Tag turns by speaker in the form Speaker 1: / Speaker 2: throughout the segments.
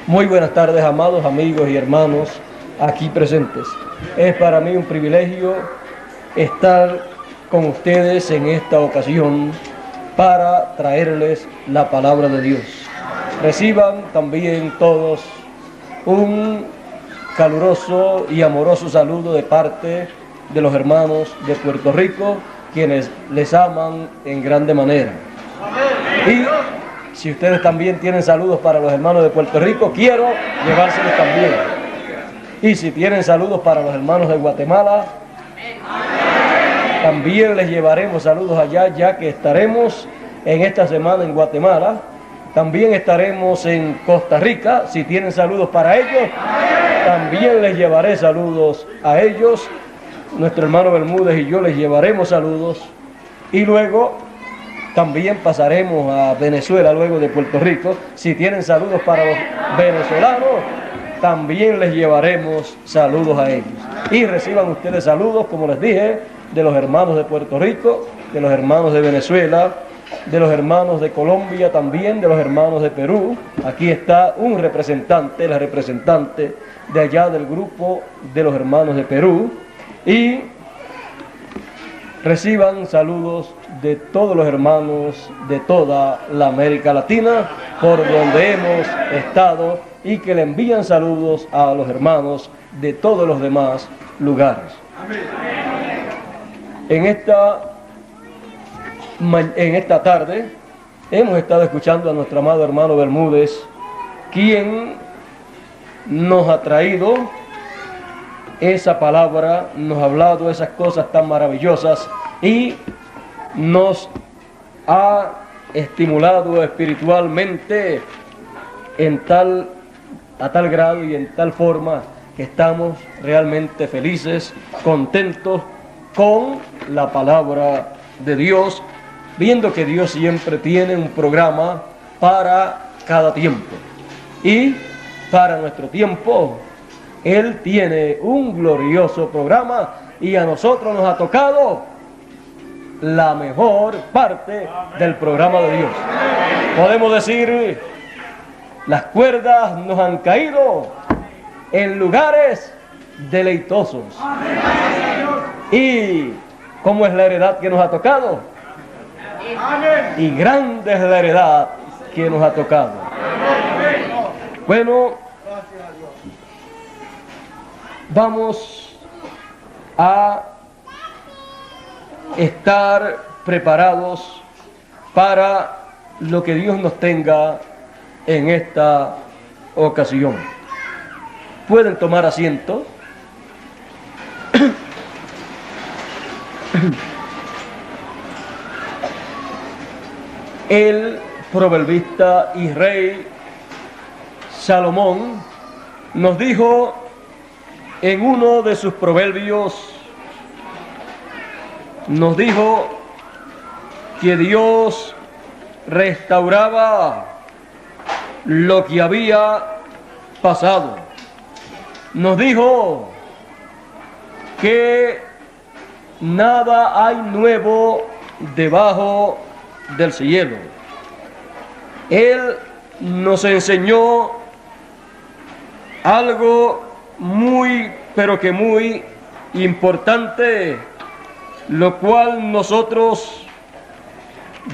Speaker 1: Muy buenas tardes, amados amigos y hermanos aquí presentes. Es para mí un privilegio estar con ustedes en esta ocasión para traerles la palabra de Dios. Reciban también todos un caluroso y amoroso saludo de parte de los hermanos de Puerto Rico, quienes les aman en grande manera. Y si ustedes también tienen saludos para los hermanos de Puerto Rico, quiero llevárselos también. Y si tienen saludos para los hermanos de Guatemala, también les llevaremos saludos allá, ya que estaremos en esta semana en Guatemala. También estaremos en Costa Rica. Si tienen saludos para ellos, también les llevaré saludos a ellos. Nuestro hermano Bermúdez y yo les llevaremos saludos. Y luego también pasaremos a Venezuela, luego de Puerto Rico. Si tienen saludos para los venezolanos, también les llevaremos saludos a ellos. Y reciban ustedes saludos, como les dije, de los hermanos de Puerto Rico, de los hermanos de Venezuela, de los hermanos de Colombia, también de los hermanos de Perú. Aquí está un representante, la representante de allá del grupo de los hermanos de Perú. Y reciban saludos de todos los hermanos de toda la América Latina, por donde hemos estado, y que le envían saludos a los hermanos de todos los demás lugares. En esta tarde hemos estado escuchando a nuestro amado hermano Bermúdez, quien nos ha traído esa palabra, nos ha hablado esas cosas tan maravillosas y nos ha estimulado espiritualmente a tal grado y en tal forma que estamos realmente felices, contentos con la palabra de Dios, viendo que Dios siempre tiene un programa para cada tiempo. Y para nuestro tiempo, Él tiene un glorioso programa, y a nosotros nos ha tocado la mejor parte del programa de Dios. Podemos decir, las cuerdas nos han caído en lugares deleitosos. ¿Y cómo es la heredad que nos ha tocado? Y grande es la heredad que nos ha tocado. Bueno, vamos a estar preparados para lo que Dios nos tenga en esta ocasión. Pueden tomar asiento. El proverbista y rey Salomón nos dijo en uno de sus proverbios, nos dijo que Dios restauraba lo que había pasado. Nos dijo que nada hay nuevo debajo del cielo. Él nos enseñó algo muy, pero que muy importante, lo cual nosotros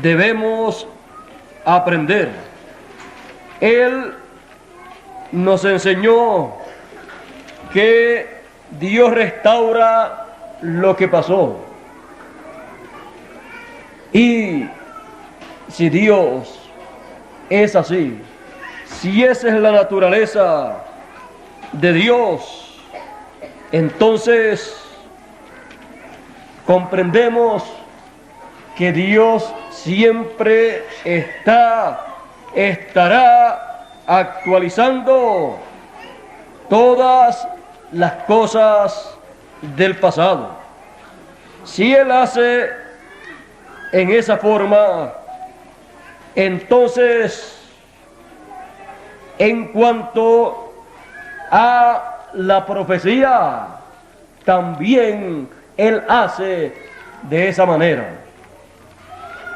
Speaker 1: debemos aprender. Él nos enseñó que Dios restaura lo que pasó. Y si Dios es así, si esa es la naturaleza de Dios, entonces comprendemos que Dios siempre estará actualizando todas las cosas del pasado. Si Él hace en esa forma, entonces, en cuanto a la profecía, también Él hace de esa manera.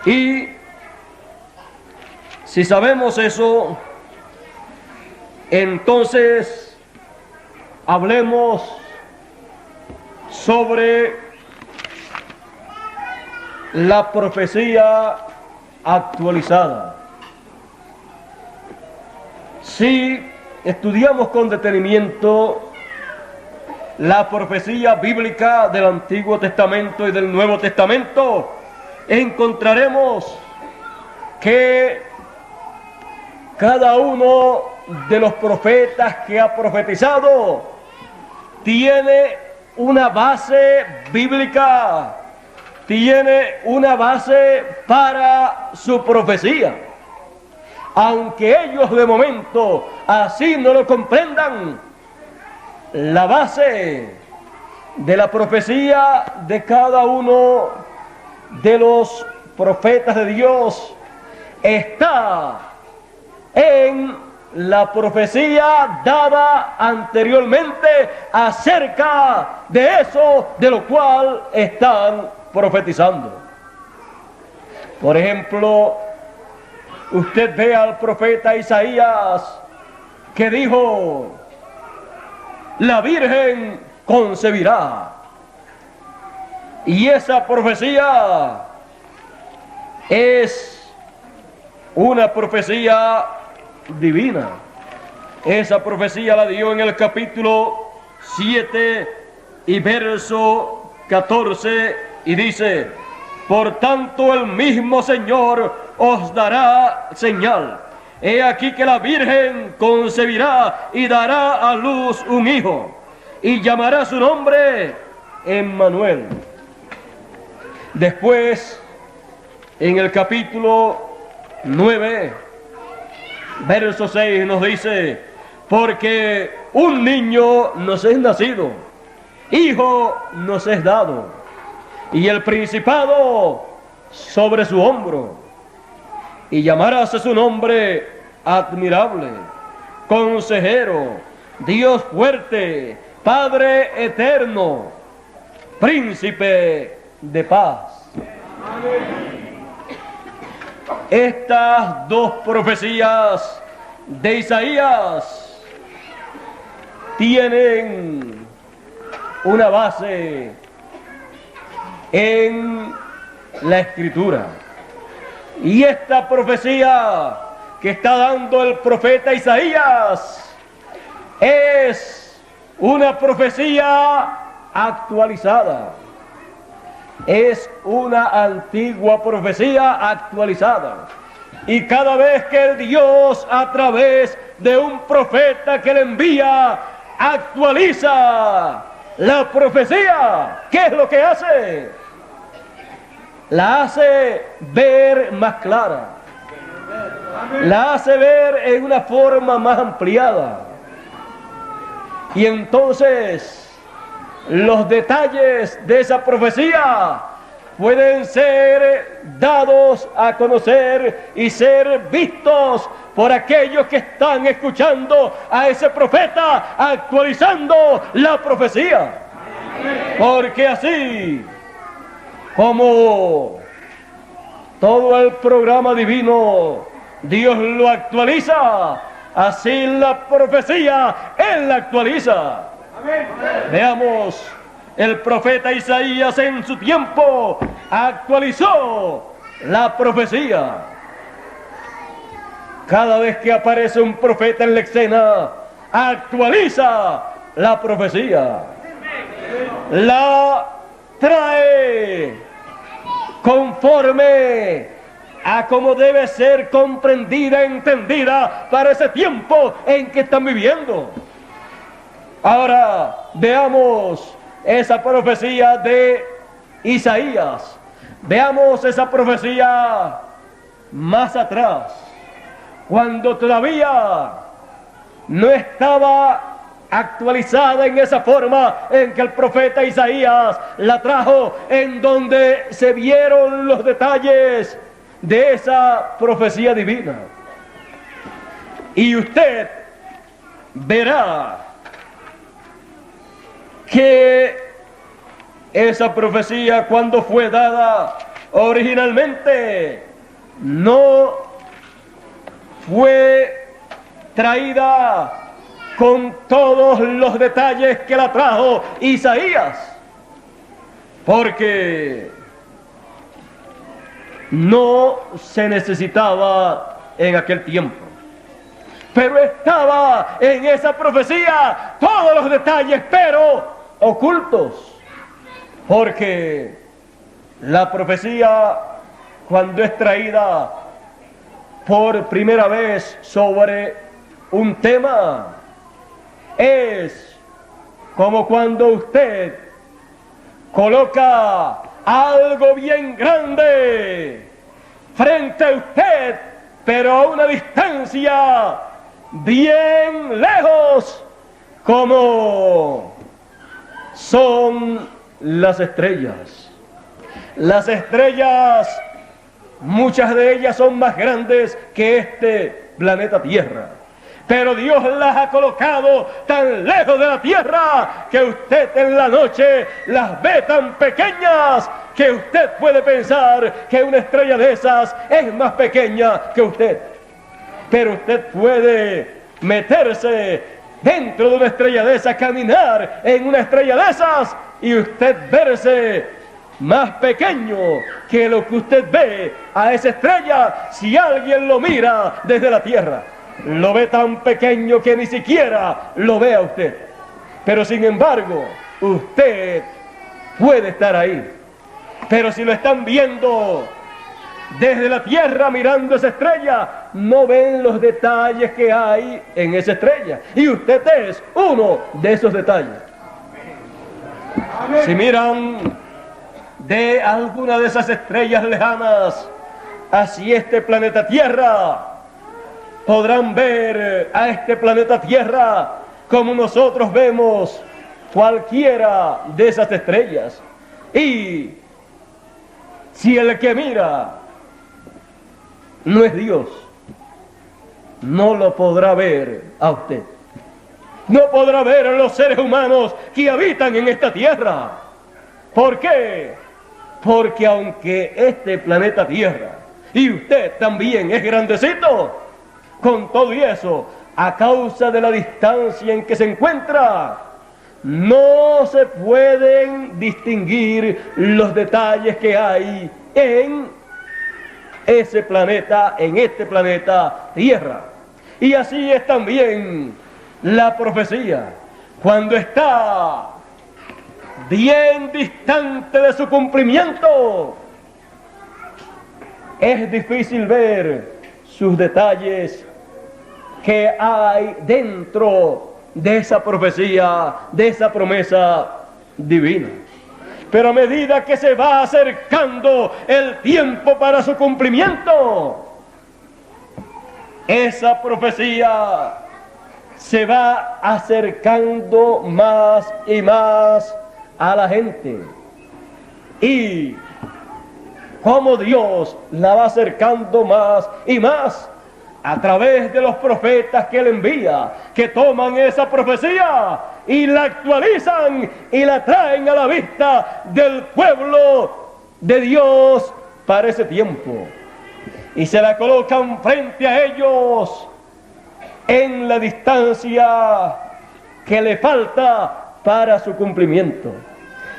Speaker 1: Y si sabemos eso, Entonces, hablemos sobre la profecía actualizada. Si estudiamos con detenimiento la profecía bíblica del Antiguo Testamento y del Nuevo Testamento, encontraremos que cada uno de los profetas que ha profetizado tiene una base bíblica, tiene una base para su profecía. Aunque ellos de momento así no lo comprendan, la base de la profecía de cada uno de los profetas de Dios está en la profecía dada anteriormente acerca de eso de lo cual están profetizando. Por ejemplo, usted ve al profeta Isaías que dijo: la Virgen concebirá. Y esa profecía es una profecía divina. Esa profecía la dio en el capítulo 7 y verso 14 y dice: por tanto el mismo Señor os dará señal. He aquí que la Virgen concebirá y dará a luz un hijo, y llamará su nombre Emmanuel. Después, en el capítulo 9, verso 6 nos dice: porque un niño nos es nacido, hijo nos es dado, y el principado sobre su hombro, y llamarás a su nombre admirable, consejero, Dios fuerte, Padre eterno, príncipe de paz. Estas dos profecías de Isaías tienen una base en la Escritura. Y esta profecía que está dando el profeta Isaías es una profecía actualizada. Es una antigua profecía actualizada. Y cada vez que Dios, a través de un profeta que le envía, actualiza la profecía, ¿qué es lo que hace? La hace ver más clara, la hace ver en una forma más ampliada. Y entonces los detalles de esa profecía pueden ser dados a conocer y ser vistos por aquellos que están escuchando a ese profeta actualizando la profecía. Porque así como todo el programa divino Dios lo actualiza, así la profecía Él la actualiza. Amén. Veamos, el profeta Isaías en su tiempo actualizó la profecía. Cada vez que aparece un profeta en la escena, actualiza la profecía. La trae conforme a cómo debe ser comprendida, entendida para ese tiempo en que están viviendo. Ahora veamos esa profecía de Isaías. Veamos esa profecía más atrás, cuando todavía no estaba actualizada en esa forma en que el profeta Isaías la trajo, en donde se vieron los detalles de esa profecía divina. Y usted verá que esa profecía, cuando fue dada originalmente, no fue traída con todos los detalles que la trajo Isaías, porque no se necesitaba en aquel tiempo, pero estaba en esa profecía todos los detalles, pero ocultos, porque la profecía, cuando es traída por primera vez sobre un tema, es como cuando usted coloca algo bien grande frente a usted, pero a una distancia bien lejos, como son las estrellas. Las estrellas, muchas de ellas son más grandes que este planeta Tierra, pero Dios las ha colocado tan lejos de la Tierra que usted en la noche las ve tan pequeñas que usted puede pensar que una estrella de esas es más pequeña que usted. Pero usted puede meterse dentro de una estrella de esas, caminar en una estrella de esas y usted verse más pequeño que lo que usted ve a esa estrella si alguien lo mira desde la Tierra. Lo ve tan pequeño que ni siquiera lo ve a usted. Pero sin embargo, usted puede estar ahí. Pero si lo están viendo desde la Tierra mirando esa estrella, no ven los detalles que hay en esa estrella. Y usted es uno de esos detalles. Si miran de alguna de esas estrellas lejanas hacia este planeta Tierra, podrán ver a este planeta Tierra como nosotros vemos cualquiera de esas estrellas. Y si el que mira no es Dios, no lo podrá ver a usted. No podrá ver a los seres humanos que habitan en esta tierra. ¿Por qué? Porque aunque este planeta Tierra y usted también es grandecito, con todo y eso, a causa de la distancia en que se encuentra, no se pueden distinguir los detalles que hay en ese planeta, en este planeta Tierra. Y así es también la profecía. Cuando está bien distante de su cumplimiento, es difícil ver sus detalles que hay dentro de esa profecía, de esa promesa divina. Pero a medida que se va acercando el tiempo para su cumplimiento, esa profecía se va acercando más y más a la gente. Y como Dios la va acercando más y más a través de los profetas que Él envía, que toman esa profecía y la actualizan y la traen a la vista del pueblo de Dios para ese tiempo. Y se la colocan frente a ellos en la distancia que le falta para su cumplimiento.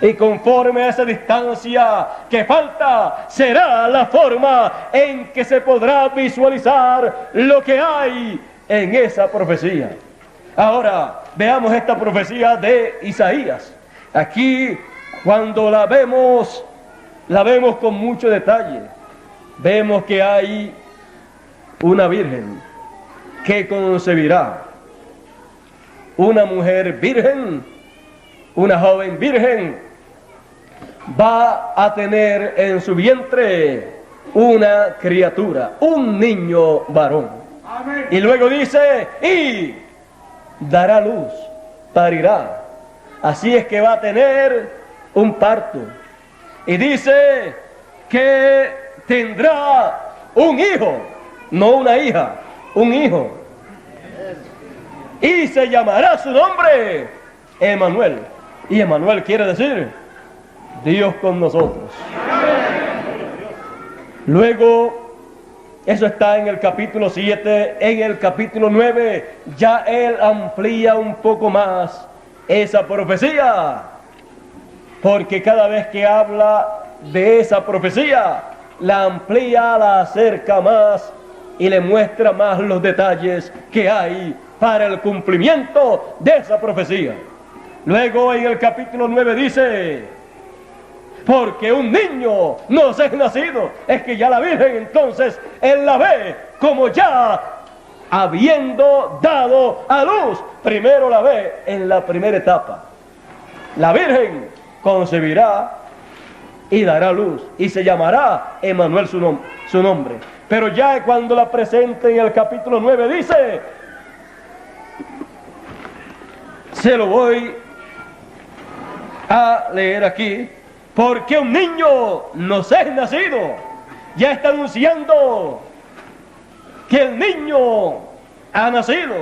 Speaker 1: Y conforme a esa distancia que falta, será la forma en que se podrá visualizar lo que hay en esa profecía. Ahora, veamos esta profecía de Isaías. Aquí, cuando la vemos con mucho detalle. Vemos que hay una virgen que concebirá. Una mujer virgen, una joven virgen, va a tener en su vientre una criatura, un niño varón. Amén. Y luego dice, y dará luz, parirá. Así es que va a tener un parto. Y dice que tendrá un hijo, no una hija, un hijo. Y se llamará su nombre Emmanuel. Y Emmanuel quiere decir Dios con nosotros. Luego Eso está en el capítulo 7. En el capítulo 9 ya él amplía un poco más esa profecía, porque cada vez que habla de esa profecía, la amplía, la acerca más y le muestra más los detalles que hay para el cumplimiento de esa profecía. Luego en el capítulo 9 dice: porque un niño nos es nacido. Es que ya la Virgen entonces él la ve como ya habiendo dado a luz. Primero la ve en la primera etapa. La Virgen concebirá y dará luz y se llamará Emmanuel su nombre. Pero ya cuando la presenta en el capítulo 9 dice, se lo voy a leer aquí: porque un niño nos es nacido. Ya está anunciando que el niño ha nacido.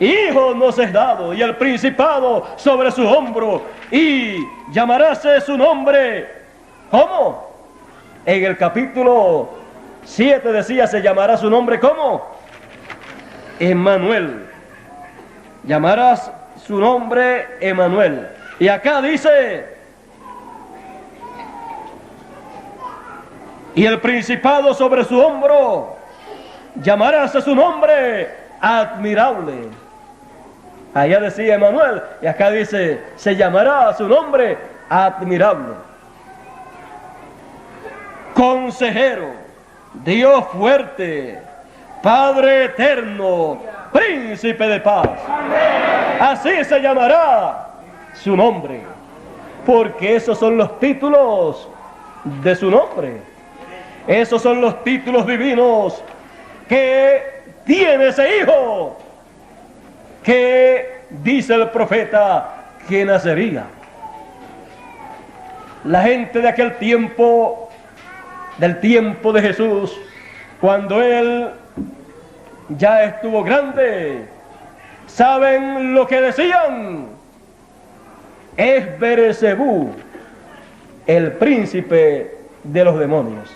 Speaker 1: Hijo nos es dado y el principado sobre su hombro, y llamaráse su nombre. ¿Cómo? En el capítulo 7 decía, se llamará su nombre, ¿cómo? Emmanuel. Llamarás su nombre Emmanuel. Y acá dice: y el principado sobre su hombro, llamarás su nombre admirable. Allá decía Emmanuel, y acá dice, se llamará su nombre admirable. Consejero, Dios fuerte, Padre eterno, Príncipe de paz. Así se llamará su nombre, porque esos son los títulos de su nombre. Esos son los títulos divinos que tiene ese hijo, que dice el profeta que nacería. La gente de aquel tiempo, del tiempo de Jesús, cuando él ya estuvo grande, ¿saben lo que decían? Es Beelzebú, el príncipe de los demonios.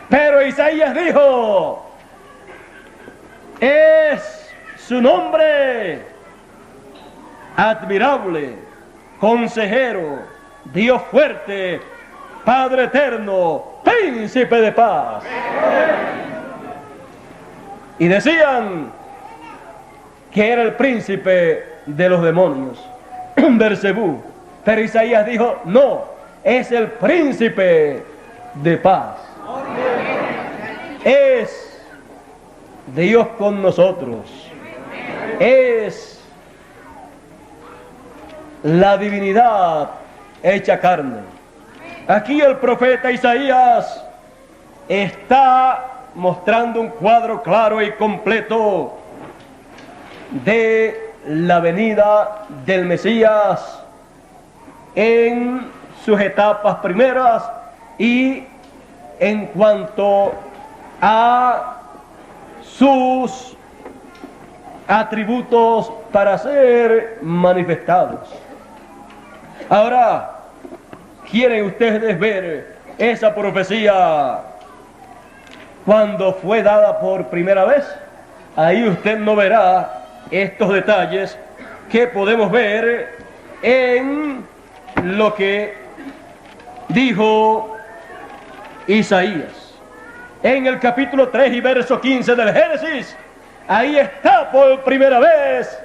Speaker 1: Pero Isaías dijo, es su nombre admirable, consejero, Dios fuerte, Padre eterno, Príncipe de paz. Y decían que era el príncipe de los demonios, Beelzebú. Pero Isaías dijo, no, es el príncipe de paz. Es Dios con nosotros. Es la divinidad hecha carne. Aquí el profeta Isaías está mostrando un cuadro claro y completo de la venida del Mesías en sus etapas primeras y en cuanto a sus atributos para ser manifestados. Ahora, ¿quieren ustedes ver esa profecía cuando fue dada por primera vez? Ahí usted no verá estos detalles que podemos ver en lo que dijo Isaías. En el capítulo 3 y verso 15 del Génesis, ahí está por primera vez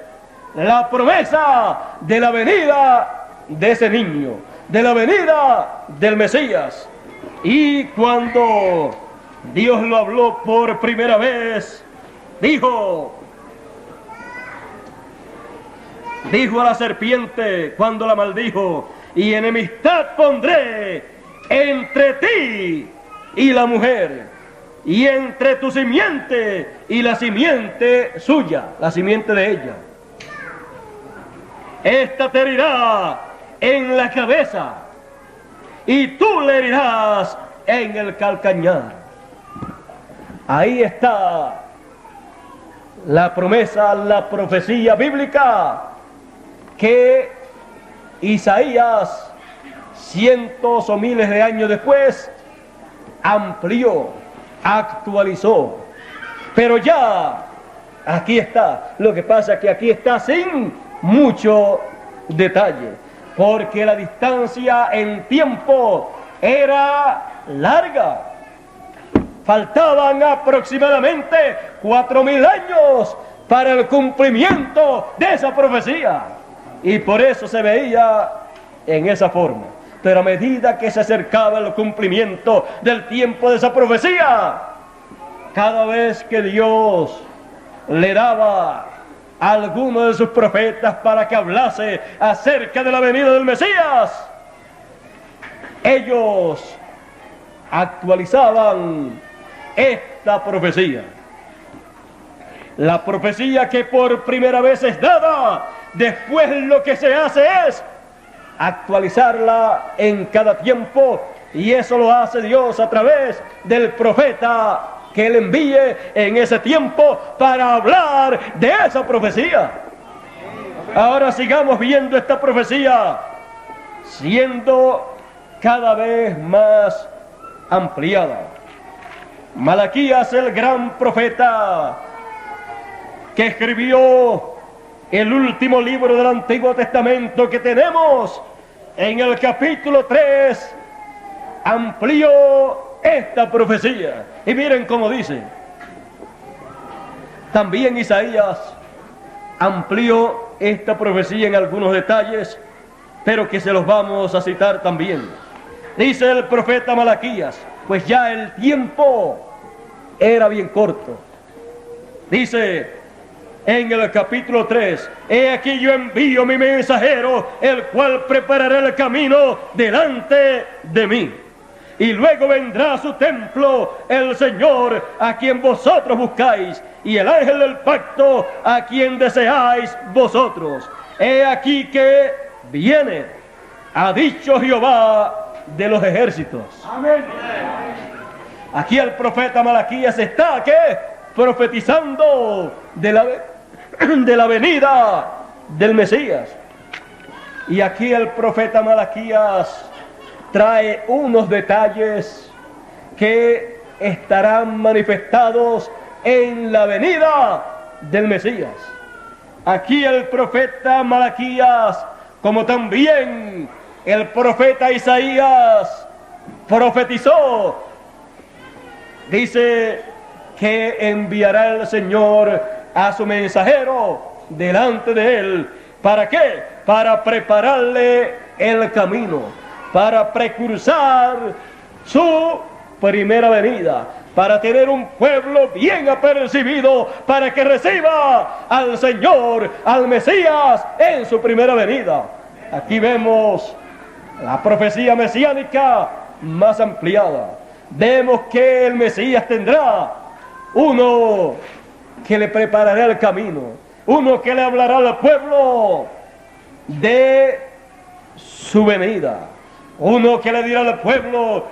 Speaker 1: la promesa de la venida de ese niño, de la venida del Mesías. Y cuando Dios lo habló por primera vez, dijo a la serpiente cuando la maldijo, y enemistad pondré entre ti y la mujer, y entre tu simiente y la simiente suya, la simiente de ella. Esta te herirá en la cabeza, y tú le herirás en el calcañar. Ahí está la promesa, la profecía bíblica que Isaías, cientos o miles de años después, amplió actualizó. Pero ya, aquí está. Lo que pasa es que aquí está sin mucho detalle, porque la distancia en tiempo era larga. Faltaban aproximadamente 4000 años para el cumplimiento de esa profecía. Y por eso se veía en esa forma. Pero a medida que se acercaba el cumplimiento del tiempo de esa profecía, cada vez que Dios le daba a alguno de sus profetas para que hablase acerca de la venida del Mesías, ellos actualizaban esta profecía. La profecía que por primera vez es dada, después lo que se hace es actualizarla en cada tiempo, y eso lo hace Dios a través del profeta que Él envíe en ese tiempo para hablar de esa profecía. Ahora sigamos viendo esta profecía siendo cada vez más ampliada. Malaquías, el gran profeta que escribió el último libro del Antiguo Testamento que tenemos, en el capítulo 3 amplió esta profecía. Y miren cómo dice. También Isaías amplió esta profecía en algunos detalles, pero que se los vamos a citar también. Dice el profeta Malaquías, pues ya el tiempo era bien corto. Dice en el capítulo 3, he aquí yo envío mi mensajero, el cual preparará el camino delante de mí. Y luego vendrá a su templo el Señor, a quien vosotros buscáis, y el ángel del pacto, a quien deseáis vosotros. He aquí que viene, ha dicho Jehová de los ejércitos. Amén. Aquí el profeta Malaquías está, ¿qué? Profetizando de la venida del Mesías. Y aquí el profeta Malaquías trae unos detalles que estarán manifestados en la venida del Mesías. Aquí el profeta Malaquías, como también el profeta Isaías, profetizó. Dice que enviará el Señor a su mensajero delante de él. ¿Para qué? Para prepararle el camino, para precursar su primera venida, para tener un pueblo bien apercibido, para que reciba al Señor, al Mesías, en su primera venida. Aquí vemos la profecía mesiánica más ampliada. Vemos que el Mesías tendrá uno que le preparará el camino, uno que le hablará al pueblo de su venida, uno que le dirá al pueblo: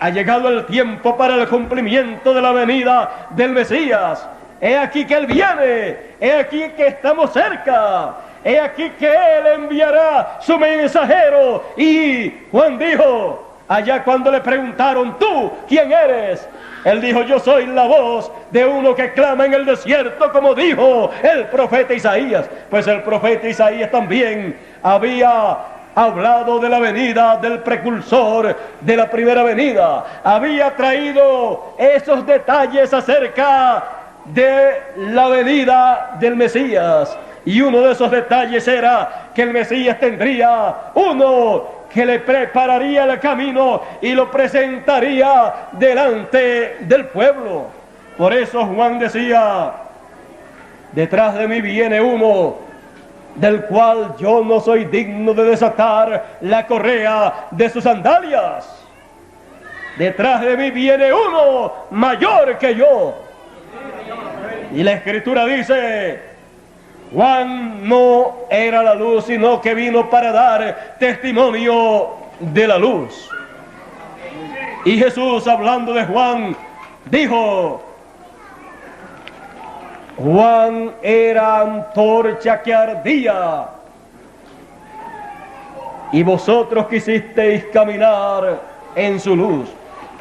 Speaker 1: ha llegado el tiempo para el cumplimiento de la venida del Mesías. He aquí que Él viene, he aquí que estamos cerca, he aquí que Él enviará su mensajero. Y Juan dijo, allá cuando le preguntaron: ¿tú quién eres? Él dijo: yo soy la voz de uno que clama en el desierto, como dijo el profeta Isaías. Pues el profeta Isaías también había hablado de la venida del precursor de la primera venida. Había traído esos detalles acerca de la venida del Mesías. Y uno de esos detalles era que el Mesías tendría uno que le prepararía el camino y lo presentaría delante del pueblo. Por eso Juan decía: detrás de mí viene uno del cual yo no soy digno de desatar la correa de sus sandalias. Detrás de mí viene uno mayor que yo. Y la Escritura dice: Juan no era la luz, sino que vino para dar testimonio de la luz. Y Jesús, hablando de Juan, dijo: Juan era antorcha que ardía, y vosotros quisisteis caminar en su luz.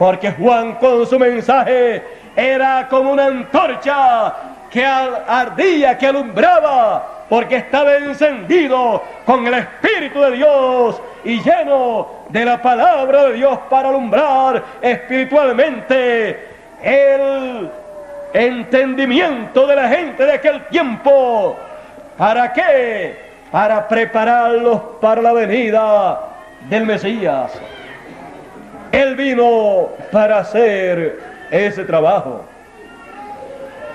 Speaker 1: porque Juan con su mensaje era como una antorcha que ardía, que alumbraba, porque estaba encendido con el Espíritu de Dios y lleno de la palabra de Dios para alumbrar espiritualmente el entendimiento de la gente de aquel tiempo. ¿Para qué? Para prepararlos para la venida del Mesías. Él vino para hacer ese trabajo.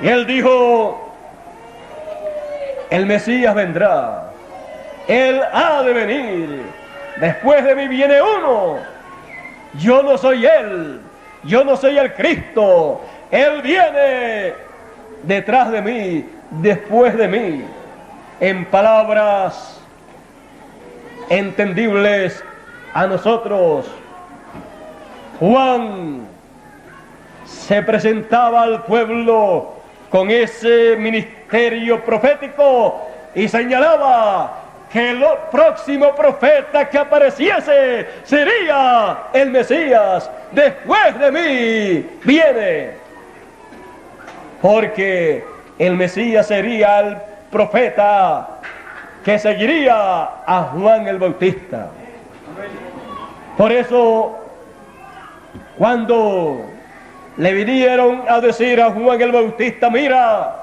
Speaker 1: Y él dijo: el Mesías vendrá, él ha de venir, después de mí viene uno, yo no soy él, yo no soy el Cristo, él viene detrás de mí, después de mí. En palabras entendibles a nosotros, Juan se presentaba al pueblo con ese ministerio profético y señalaba que el próximo profeta que apareciese sería el Mesías. Después de mí viene, porque el Mesías sería el profeta que seguiría a Juan el Bautista. Por eso, cuando le vinieron a decir a Juan el Bautista: mira,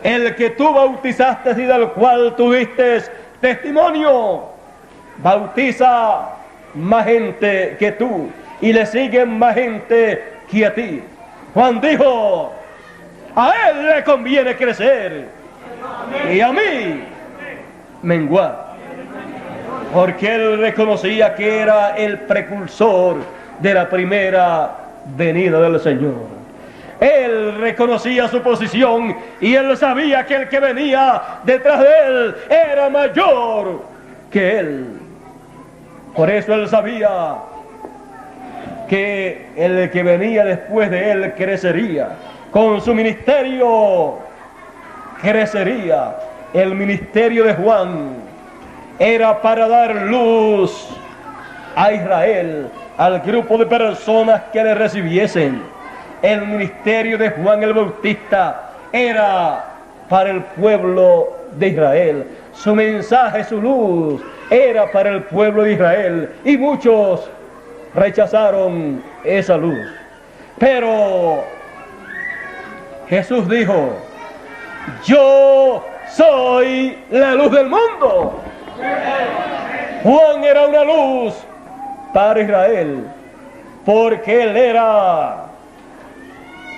Speaker 1: el que tú bautizaste y del cual tuviste testimonio, bautiza más gente que tú y le siguen más gente que a ti. Juan dijo: a él le conviene crecer y a mí menguar, porque él reconocía que era el precursor de la primera venida del Señor. Él reconocía su posición y él sabía que el que venía detrás de él era mayor que él. Por eso él sabía que el que venía después de él crecería. Con su ministerio crecería. El ministerio de Juan era para dar luz a Israel, al grupo de personas que le recibiesen. El ministerio de Juan el Bautista era para el pueblo de Israel. Su mensaje, su luz, era para el pueblo de Israel. Y muchos rechazaron esa luz. Pero Jesús dijo: yo soy la luz del mundo. Juan era una luz para Israel, porque él era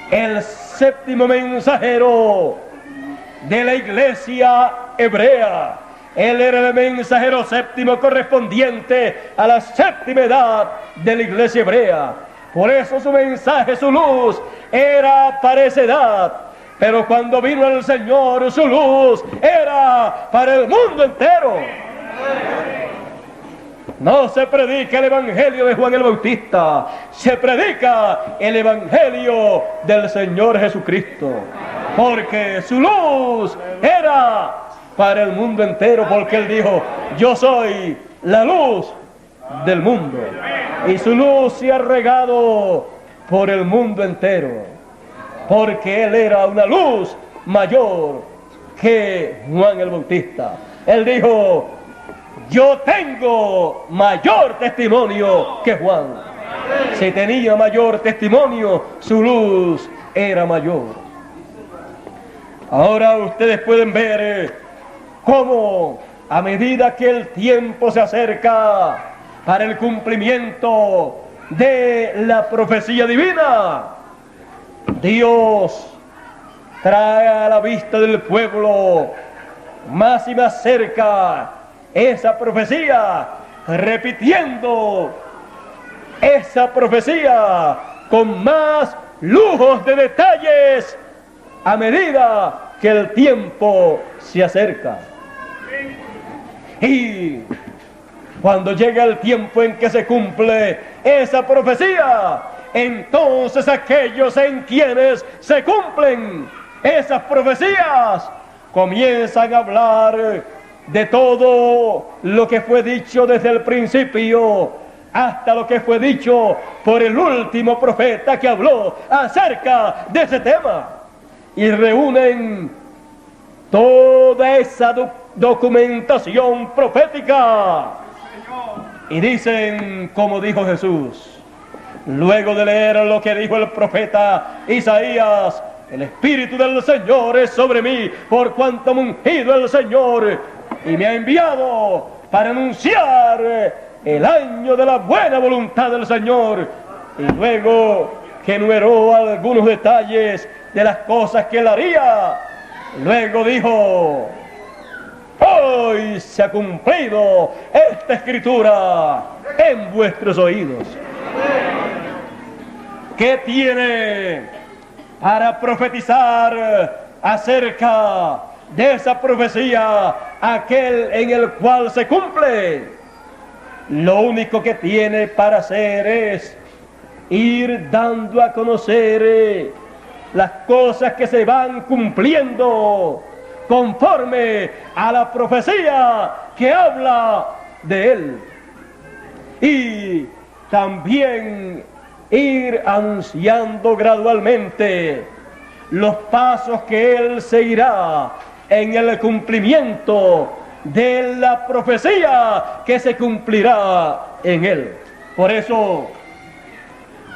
Speaker 1: el séptimo mensajero de la iglesia hebrea. Él era el mensajero séptimo correspondiente a la séptima edad de la iglesia hebrea. Por eso su mensaje, su luz, era para esa edad. Pero cuando vino el Señor, su luz era para el mundo entero. No se predica el evangelio de Juan el Bautista, se predica el evangelio del Señor Jesucristo, porque su luz era para el mundo entero, porque él dijo: yo soy la luz del mundo, y su luz se ha regado por el mundo entero, porque él era una luz mayor que Juan el Bautista. Él dijo: yo tengo mayor testimonio que Juan. Si tenía mayor testimonio, su luz era mayor. Ahora ustedes pueden ver cómo a medida que el tiempo se acerca para el cumplimiento de la profecía divina, Dios trae a la vista del pueblo más y más cerca esa profecía, repitiendo esa profecía con más lujos de detalles a medida que el tiempo se acerca. Y cuando llega el tiempo en que se cumple esa profecía, entonces aquellos en quienes se cumplen esas profecías comienzan a hablar de todo lo que fue dicho desde el principio hasta lo que fue dicho por el último profeta que habló acerca de ese tema. Y reúnen toda esa documentación profética. Y dicen, como dijo Jesús, luego de leer lo que dijo el profeta Isaías: el Espíritu del Señor es sobre mí, por cuanto me ha ungido el Señor y me ha enviado para anunciar el año de la buena voluntad del Señor. Y luego que enumeró algunos detalles de las cosas que él haría, luego dijo: hoy se ha cumplido esta escritura en vuestros oídos. ¿Qué tiene para profetizar acerca de esa profecía aquel en el cual se cumple? Lo único que tiene para hacer es ir dando a conocer las cosas que se van cumpliendo conforme a la profecía que habla de él. Y también ir anunciando gradualmente los pasos que él seguirá en el cumplimiento de la profecía que se cumplirá en él. Por eso,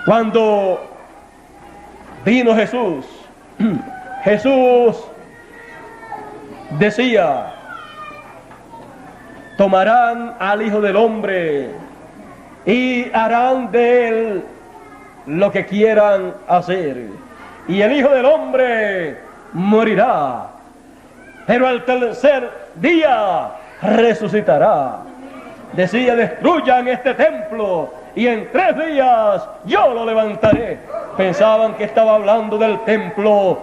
Speaker 1: cuando vino Jesús, Jesús decía: tomarán al Hijo del Hombre y harán de él lo que quieran hacer, y el Hijo del Hombre morirá, pero al tercer día resucitará. Decía: destruyan este templo y en 3 días yo lo levantaré. Pensaban que estaba hablando del templo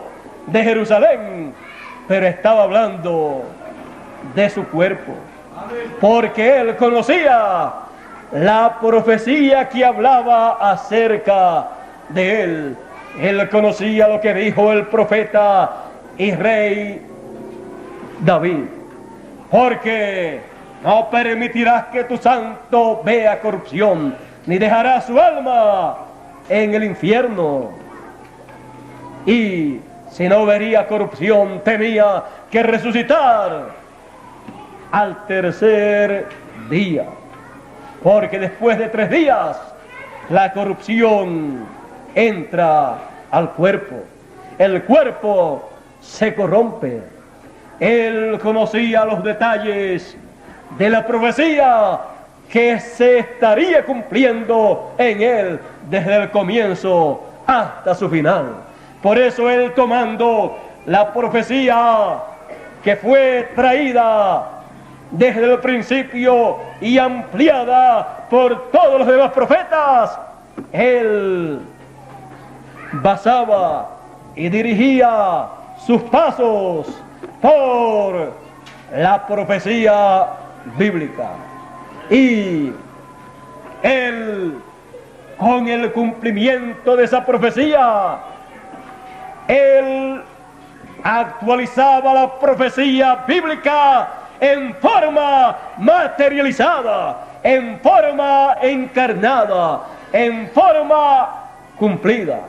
Speaker 1: de Jerusalén, pero estaba hablando de su cuerpo, porque él conocía la profecía que hablaba acerca de él. Él conocía lo que dijo el profeta y rey David: porque no permitirás que tu santo vea corrupción, ni dejarás su alma en el infierno. Y si no vería corrupción, tenía que resucitar al tercer día, porque después de 3 días la corrupción entra al cuerpo. El cuerpo se corrompe. Él conocía los detalles de la profecía que se estaría cumpliendo en él desde el comienzo hasta su final. Por eso él, tomando la profecía que fue traída desde el principio y ampliada por todos los demás profetas, él basaba y dirigía sus pasos por la profecía bíblica. Y él, con el cumplimiento de esa profecía, él actualizaba la profecía bíblica en forma materializada, en forma encarnada, en forma cumplida.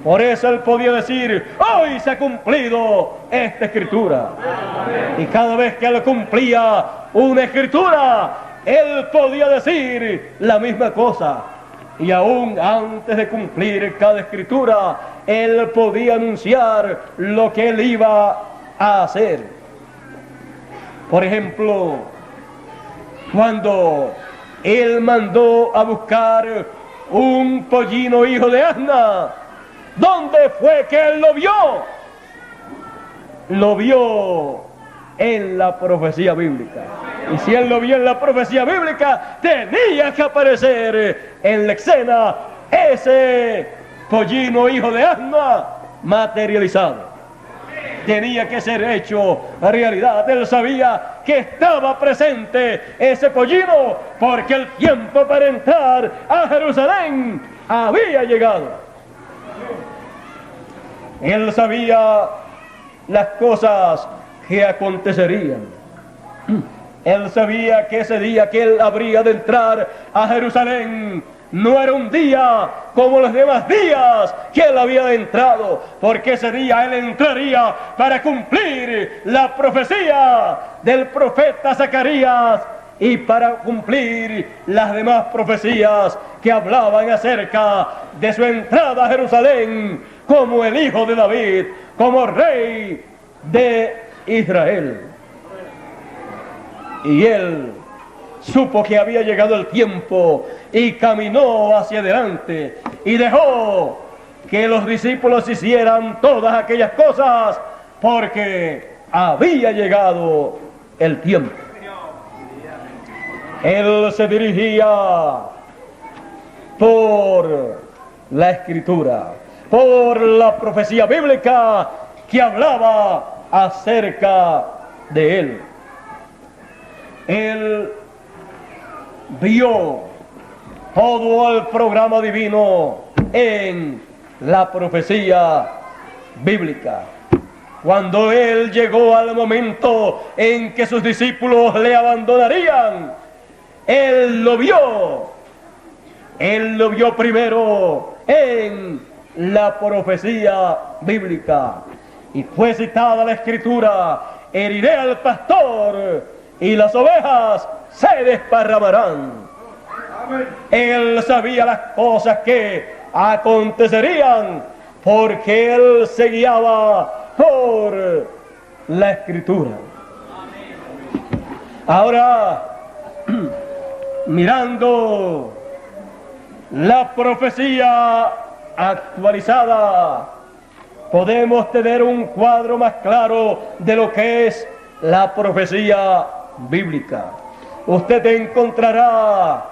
Speaker 1: Por eso él podía decir: hoy se ha cumplido esta escritura. Y cada vez que él cumplía una escritura, él podía decir la misma cosa. Y aún antes de cumplir cada escritura, él podía anunciar lo que él iba a hacer. Por ejemplo, cuando él mandó a buscar un pollino hijo de asna, ¿dónde fue que él lo vio? Lo vio en la profecía bíblica. Y si él lo vio en la profecía bíblica, tenía que aparecer en la escena ese pollino hijo de asna materializado. Tenía que ser hecho realidad. Él sabía que estaba presente ese pollino, porque el tiempo para entrar a Jerusalén había llegado. Él sabía las cosas que acontecerían. Él sabía que ese día que él habría de entrar a Jerusalén no era un día como los demás días que él había entrado, porque ese día él entraría para cumplir la profecía del profeta Zacarías y para cumplir las demás profecías que hablaban acerca de su entrada a Jerusalén como el hijo de David, como rey de Israel. Y él supo que había llegado el tiempo y caminó hacia adelante y dejó que los discípulos hicieran todas aquellas cosas porque había llegado el tiempo. Él se dirigía por la Escritura, por la profecía bíblica que hablaba acerca de él. Él vio todo el programa divino en la profecía bíblica. Cuando él llegó al momento en que sus discípulos le abandonarían, él lo vio primero en la profecía bíblica. Y fue citada la Escritura: heriré al pastor y las ovejas se desparramarán. Él sabía las cosas que acontecerían porque él se guiaba por la Escritura. Ahora, mirando la profecía actualizada, podemos tener un cuadro más claro de lo que es la profecía bíblica. Usted encontrará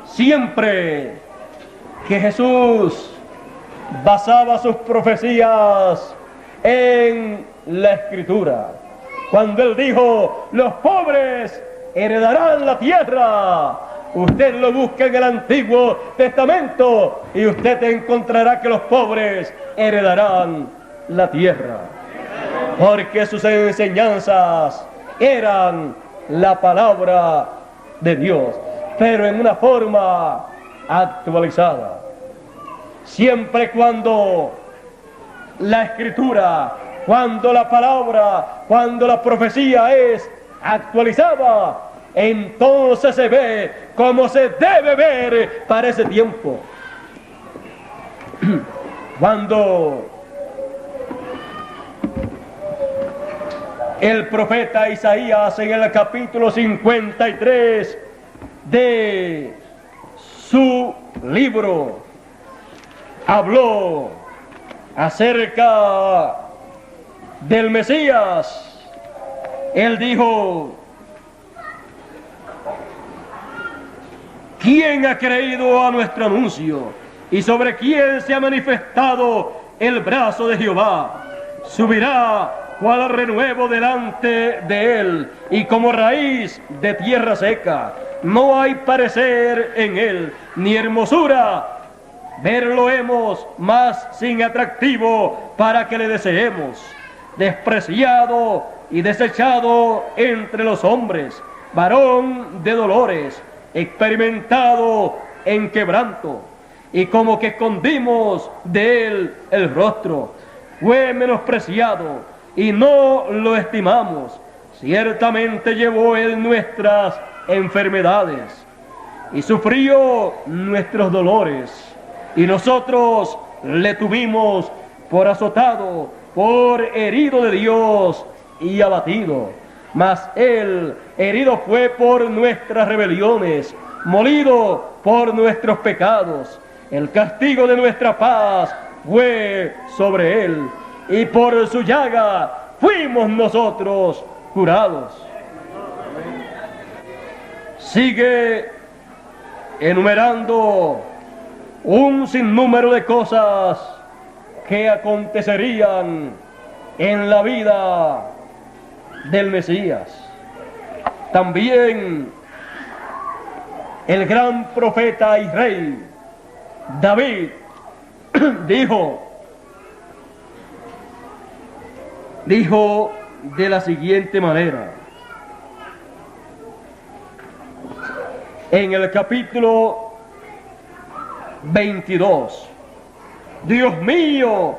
Speaker 1: siempre que Jesús basaba sus profecías en la Escritura. Cuando él dijo: los pobres heredarán la tierra, usted lo busca en el Antiguo Testamento y usted encontrará que los pobres heredarán la tierra, porque sus enseñanzas eran la palabra de Dios, pero en una forma actualizada. Siempre cuando la Escritura, cuando la palabra, cuando la profecía es actualizada, entonces se ve como se debe ver para ese tiempo. Cuando el profeta Isaías en el capítulo 53 de su libro habló acerca del Mesías, él dijo: ¿quién ha creído a nuestro anuncio? ¿Y sobre quién se ha manifestado el brazo de Jehová? Subirá cual renuevo delante de él, y como raíz de tierra seca. No hay parecer en él, ni hermosura. Verlo hemos, mas sin atractivo para que le deseemos. Despreciado y desechado entre los hombres, varón de dolores, experimentado en quebranto, y como que escondimos de él el rostro. Fue menospreciado y no lo estimamos. Ciertamente llevó él nuestras enfermedades y sufrió nuestros dolores, y nosotros le tuvimos por azotado, por herido de Dios y abatido. Mas él herido fue por nuestras rebeliones, molido por nuestros pecados. El castigo de nuestra paz fue sobre él, y por su llaga fuimos nosotros curados. Sigue enumerando un sinnúmero de cosas que acontecerían en la vida del Mesías. También el gran profeta y rey David dijo de la siguiente manera: en el capítulo 22. Dios mío,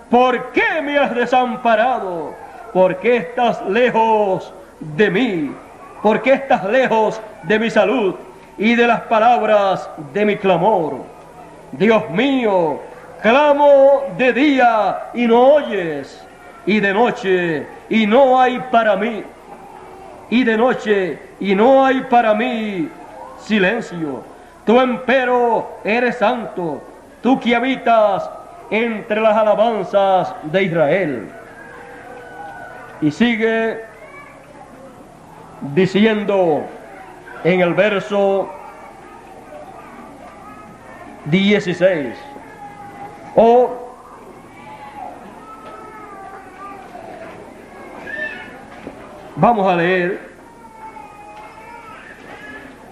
Speaker 1: ¿por qué me has desamparado? ¿Por qué estás lejos de mí? ¿Por qué estás lejos de mi salud y de las palabras de mi clamor? Dios mío, clamo de día y no oyes, y de noche y no hay para mí, y de noche y no hay para mí silencio. Tú empero eres santo, tú que habitas entre las alabanzas de Israel. Y sigue diciendo en el verso 16, vamos a leer.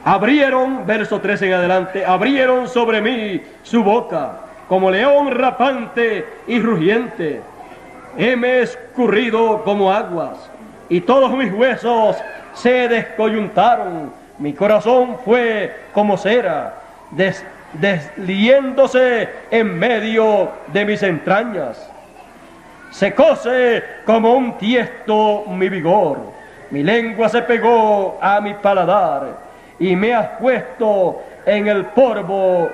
Speaker 1: Abrieron, verso 13 en adelante, abrieron sobre mí su boca, como león rapante y rugiente. Heme escurrido como aguas, y todos mis huesos se descoyuntaron. Mi corazón fue como cera, desliéndose en medio de mis entrañas. Secóse como un tiesto mi vigor, mi lengua se pegó a mi paladar, y me has puesto en el polvo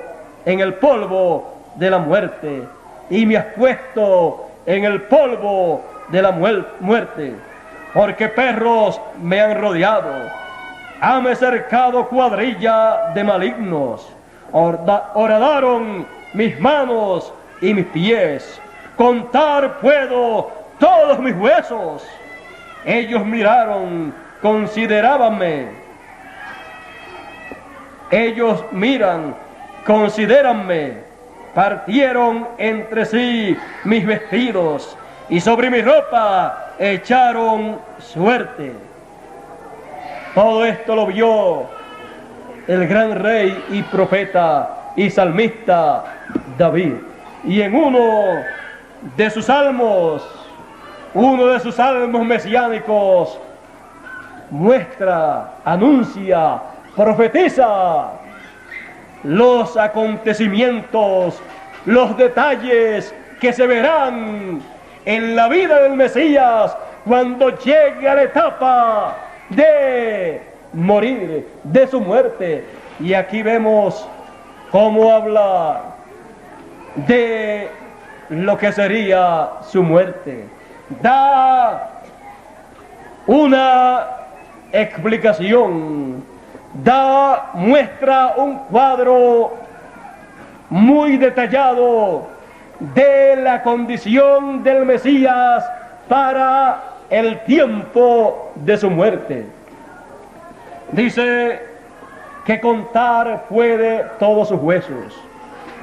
Speaker 1: de la muerte, y me has puesto en el polvo de la muerte, porque perros me han rodeado, hame cercado cuadrilla de malignos, horadaron mis manos y mis pies, contar puedo todos mis huesos. Ellos miraron, considerábanme. Ellos miran, considéranme, partieron entre sí mis vestidos y sobre mi ropa echaron suerte. Todo esto lo vio el gran rey y profeta y salmista David. Y en uno de sus salmos mesiánicos, muestra, anuncia, profetiza los acontecimientos, los detalles que se verán en la vida del Mesías cuando llegue a la etapa de morir, de su muerte. Y aquí vemos cómo habla de lo que sería su muerte. Da una explicación, muestra un cuadro muy detallado de la condición del Mesías para el tiempo de su muerte. Dice que contar puede todos sus huesos.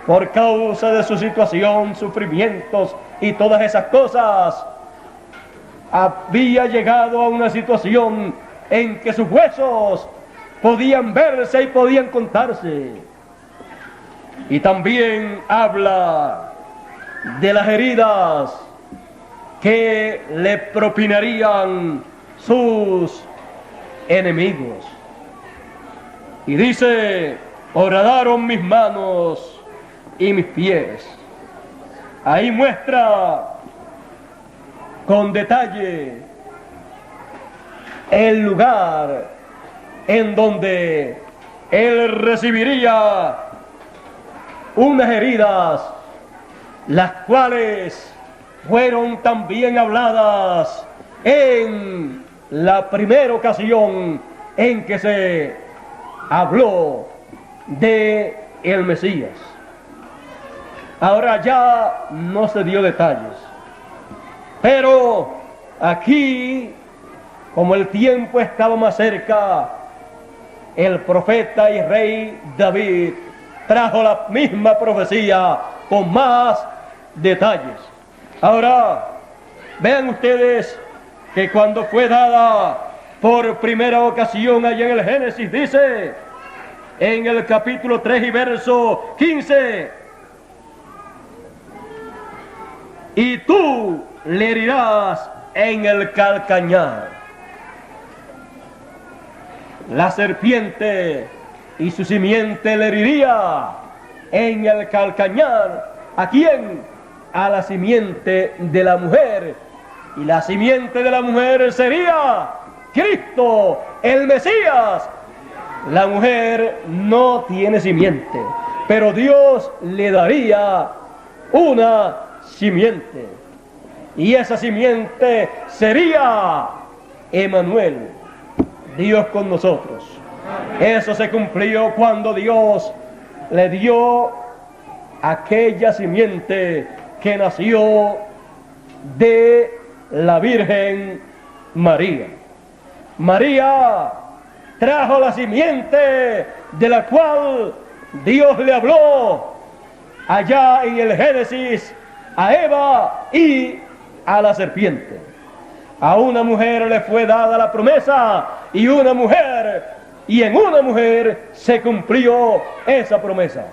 Speaker 1: Por causa de su situación, sufrimientos y todas esas cosas, había llegado a una situación en que sus huesos podían verse y podían contarse. Y también habla de las heridas que le propinarían sus enemigos. Y dice, horadaron mis manos y mis pies. Ahí muestra con detalle el lugar en donde él recibiría unas heridas, las cuales fueron también habladas en la primera ocasión en que se habló de el Mesías. Ahora ya no se dio detalles, pero aquí, como el tiempo estaba más cerca, el profeta y rey David trajo la misma profecía con más detalles. Ahora, vean ustedes que cuando fue dada por primera ocasión allá en el Génesis, dice en el capítulo 3 y verso 15, y tú le herirás en el calcañar. la serpiente y su simiente le heriría en el calcañar. ¿A quién? A la simiente de la mujer. Y la simiente de la mujer sería Cristo, el Mesías. La mujer no tiene simiente, pero Dios le daría una simiente. Y esa simiente sería Emmanuel, Dios con nosotros. Eso se cumplió cuando Dios le dio aquella simiente que nació de la Virgen María. María trajo la simiente de la cual Dios le habló allá en el Génesis a Eva y a la serpiente. A una mujer le fue dada la promesa y en una mujer se cumplió esa promesa.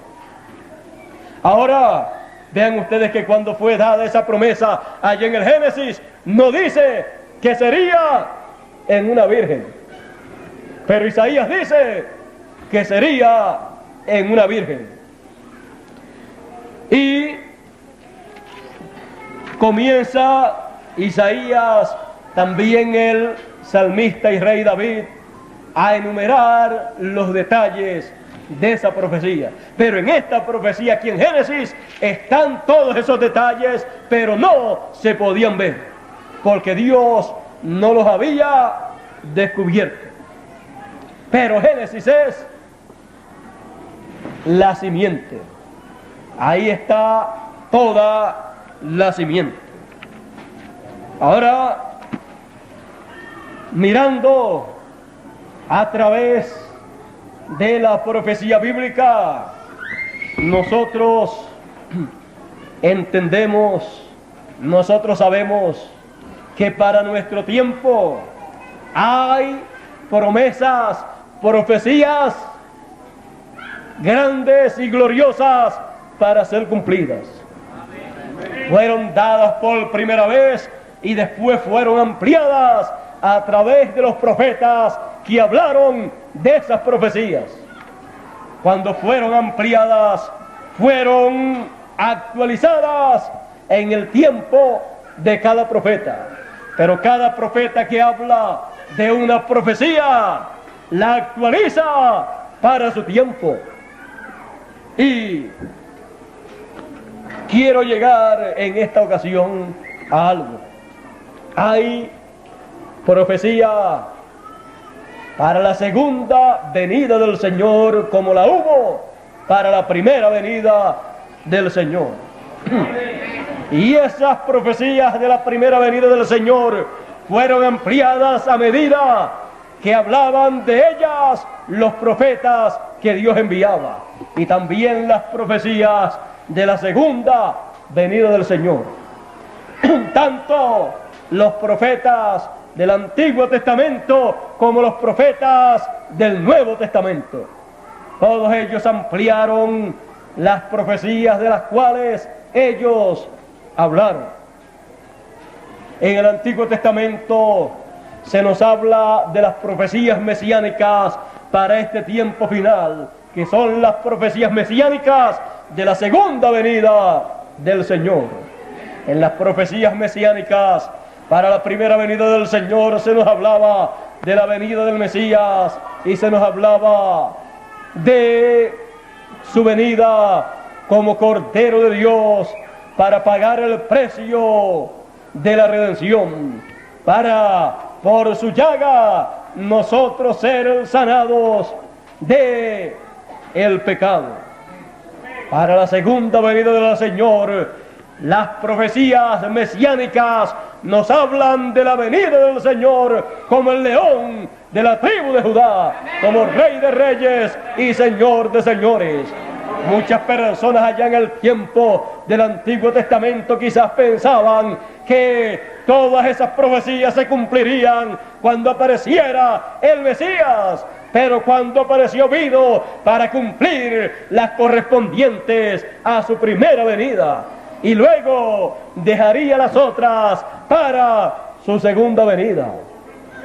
Speaker 1: Ahora, vean ustedes que cuando fue dada esa promesa allá en el Génesis, no dice que sería en una virgen, pero Isaías dice que sería en una virgen. Y comienza Isaías, también el salmista y rey David, a enumerar los detalles de esa profecía. Pero en esta profecía aquí en Génesis están todos esos detalles, pero no se podían ver, porque Dios no los había descubierto. Pero Génesis es la simiente. Ahí está toda la simiente. Ahora, mirando a través de la profecía bíblica, nosotros entendemos, nosotros sabemos que para nuestro tiempo hay promesas, profecías grandes y gloriosas para ser cumplidas. Fueron dadas por primera vez y después fueron ampliadas a través de los profetas que hablaron de esas profecías. Cuando fueron ampliadas, fueron actualizadas en el tiempo de cada profeta. Pero cada profeta que habla de una profecía, la actualiza para su tiempo. Y quiero llegar en esta ocasión a algo. Hay profecía para la segunda venida del Señor, como la hubo para la primera venida del Señor. Y esas profecías de la primera venida del Señor fueron ampliadas a medida que hablaban de ellas los profetas que Dios enviaba, y también las profecías de la segunda venida del Señor. Tanto los profetas del Antiguo Testamento como los profetas del Nuevo Testamento, todos ellos ampliaron las profecías de las cuales ellos hablaron. En el Antiguo Testamento se nos habla de las profecías mesiánicas para este tiempo final, que son las profecías mesiánicas de la segunda venida del Señor. En las profecías mesiánicas para la primera venida del Señor se nos hablaba de la venida del Mesías y se nos hablaba de su venida como Cordero de Dios para pagar el precio de la redención, para por su llaga nosotros ser sanados de el pecado. Para la segunda venida del Señor, las profecías mesiánicas nos hablan de la venida del Señor como el león de la tribu de Judá, como Rey de reyes y Señor de señores. Muchas personas allá en el tiempo del Antiguo Testamento quizás pensaban que todas esas profecías se cumplirían cuando apareciera el Mesías, pero cuando apareció vino para cumplir las correspondientes a su primera venida, y luego dejaría las otras para su segunda venida.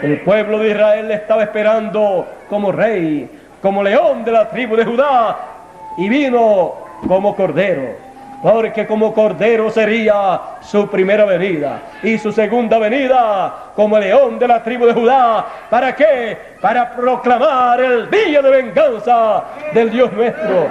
Speaker 1: El pueblo de Israel le estaba esperando como rey, como león de la tribu de Judá, y vino como cordero. Porque como cordero sería su primera venida y su segunda venida como león de la tribu de Judá. ¿Para qué? Para proclamar el día de venganza del Dios nuestro.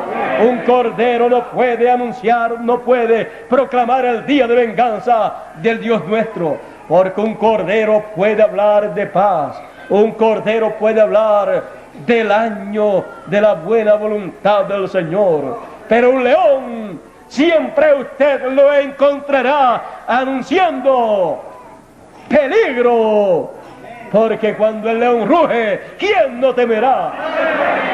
Speaker 1: Un cordero no puede anunciar, no puede proclamar el día de venganza del Dios nuestro, porque un cordero puede hablar de paz, un cordero puede hablar del año de la buena voluntad del Señor, pero un león siempre usted lo encontrará anunciando peligro, porque cuando el león ruge, ¿quién no temerá?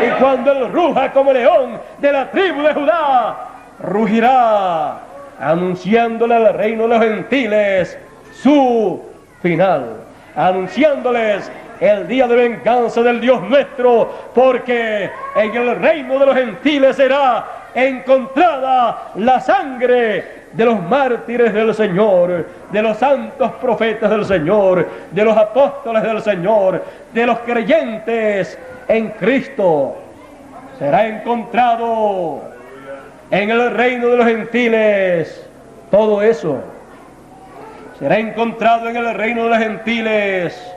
Speaker 1: Y cuando él ruja como león de la tribu de Judá, rugirá anunciándole al reino de los gentiles su final, anunciándoles el día de venganza del Dios nuestro, porque en el reino de los gentiles será encontrada la sangre de los mártires del Señor, de los santos profetas del Señor, de los apóstoles del Señor, de los creyentes en Cristo. Será encontrado en el reino de los gentiles todo eso. Será encontrado en el reino de los gentiles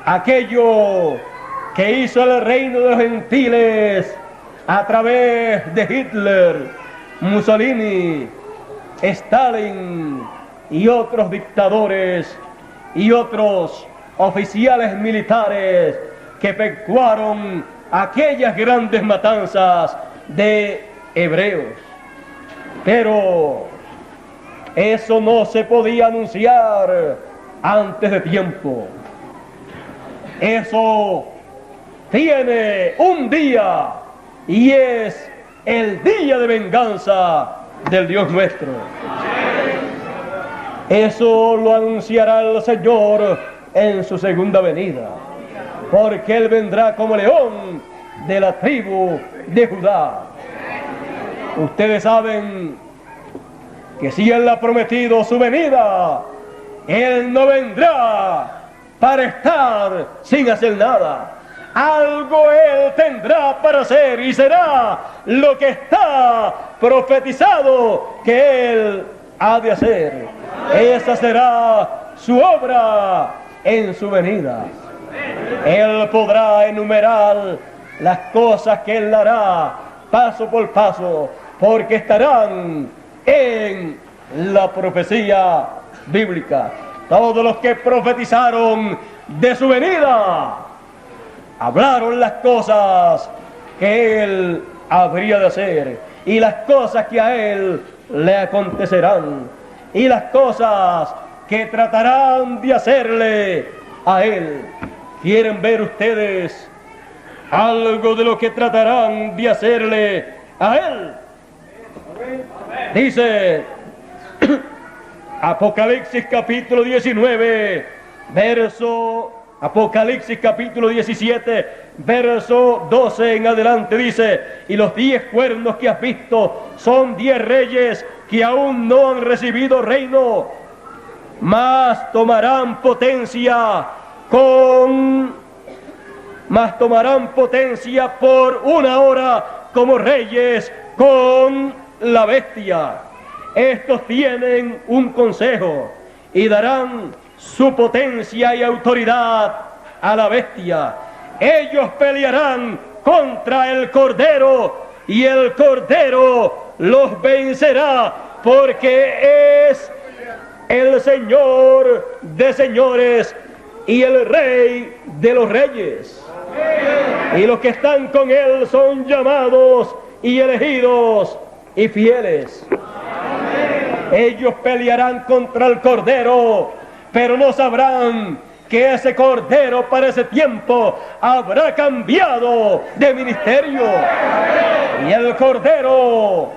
Speaker 1: aquello que hizo el reino de los gentiles a través de Hitler, Mussolini, Stalin y otros dictadores y otros oficiales militares que efectuaron aquellas grandes matanzas de hebreos. Pero eso no se podía anunciar antes de tiempo. Eso tiene un día, y es el día de venganza del Dios nuestro. Eso lo anunciará el Señor en su segunda venida, porque Él vendrá como león de la tribu de Judá. Ustedes saben que si Él ha prometido su venida, Él no vendrá para estar sin hacer nada. Algo Él tendrá para hacer, y será lo que está profetizado que Él ha de hacer. Esa será su obra en su venida. Él podrá enumerar las cosas que Él hará paso por paso, porque estarán en la profecía bíblica. Todos los que profetizaron de su venida hablaron las cosas que Él habría de hacer, y las cosas que a Él le acontecerán, y las cosas que tratarán de hacerle a Él. ¿Quieren ver ustedes algo de lo que tratarán de hacerle a Él? Dice Apocalipsis capítulo 19, Apocalipsis capítulo 17, verso 12 en adelante, dice: y los 10 cuernos que has visto son 10 reyes que aún no han recibido reino, mas tomarán potencia por una hora como reyes con la bestia. Estos tienen un consejo y darán su potencia y autoridad a la bestia. Ellos pelearán contra el Cordero, y el Cordero los vencerá, porque es el Señor de señores y el Rey de los reyes. Y los que están con Él son llamados y elegidos y fieles. Ellos pelearán contra el Cordero, pero no sabrán que ese Cordero para ese tiempo habrá cambiado de ministerio. Y el Cordero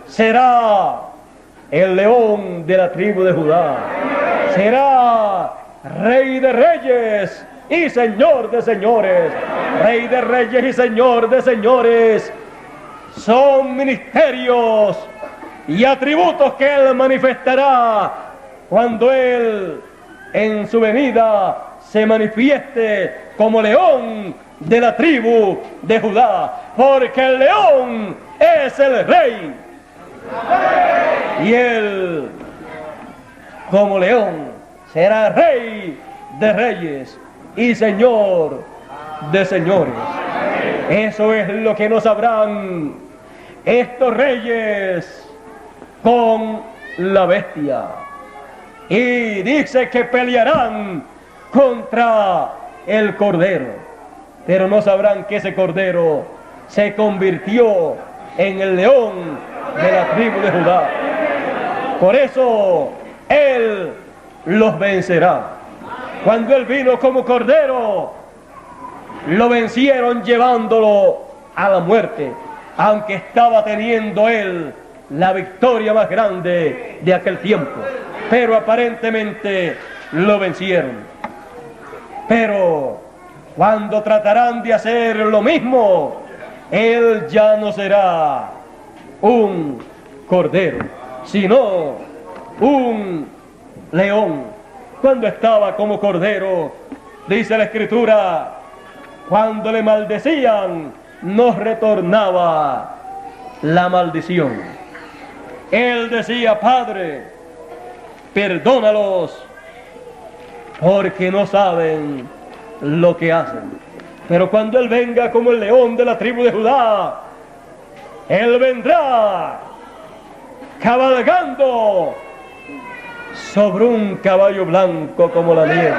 Speaker 1: será el león de la tribu de Judá. Será Rey de reyes y Señor de señores. Rey de reyes y Señor de señores son ministerios y atributos que Él manifestará cuando Él en su venida se manifieste como león de la tribu de Judá, porque el león es el rey. Y él, como león, será rey de reyes y señor de señores. Eso es lo que no sabrán estos reyes con la bestia. Y dice que pelearán contra el cordero, pero no sabrán que ese cordero se convirtió en el león de la tribu de Judá. Por eso él los vencerá. Cuando él vino como cordero, lo vencieron llevándolo a la muerte, aunque estaba teniendo él la victoria más grande de aquel tiempo. Pero aparentemente lo vencieron. Pero cuando tratarán de hacer lo mismo, él ya no será un cordero, sino un león. Cuando estaba como cordero, dice la Escritura, cuando le maldecían, no retornaba la maldición. Él decía: Padre, perdónalos, porque no saben lo que hacen. Pero cuando él venga como el león de la tribu de Judá, él vendrá cabalgando sobre un caballo blanco como la nieve,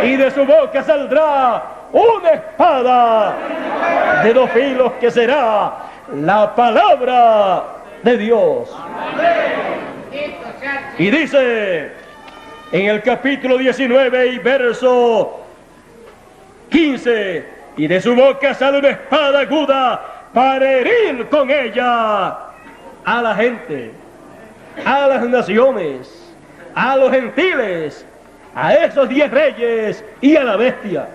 Speaker 1: y de su boca saldrá una espada de 2 filos que será la palabra de Dios. Y dice en el capítulo 19 y verso 15: y de su boca sale una espada aguda para herir con ella a la gente, a las naciones, a los gentiles, a esos 10 reyes y a la bestia.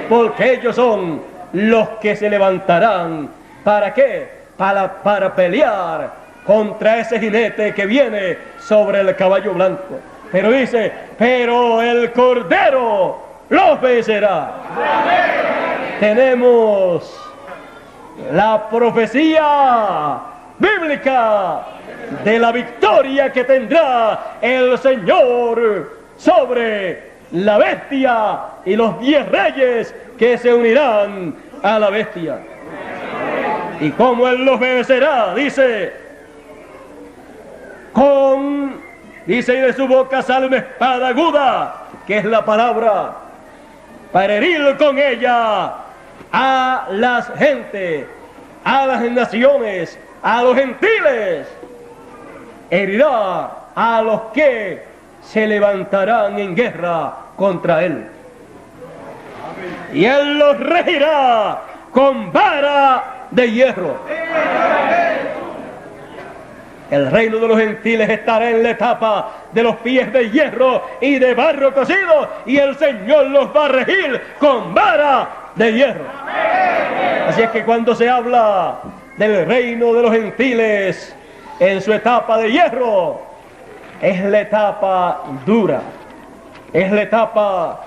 Speaker 1: Porque ellos son los que se levantarán. ¿Para qué? Para pelear contra ese jinete que viene sobre el caballo blanco. Pero dice: pero el cordero los vencerá. Tenemos la profecía bíblica de la victoria que tendrá el Señor sobre la bestia y los 10 reyes que se unirán a la bestia. Y cómo él los vencerá, dice, y de su boca sale una espada aguda, que es la palabra, para herir con ella a las gentes, a las naciones, a los gentiles. Herirá a los que se levantarán en guerra contra él. Y él los regirá con vara de hierro. El reino de los gentiles estará en la etapa de los pies de hierro y de barro cocido, y el Señor los va a regir con vara de hierro. Así es que cuando se habla del reino de los gentiles en su etapa de hierro, es la etapa dura, es la etapa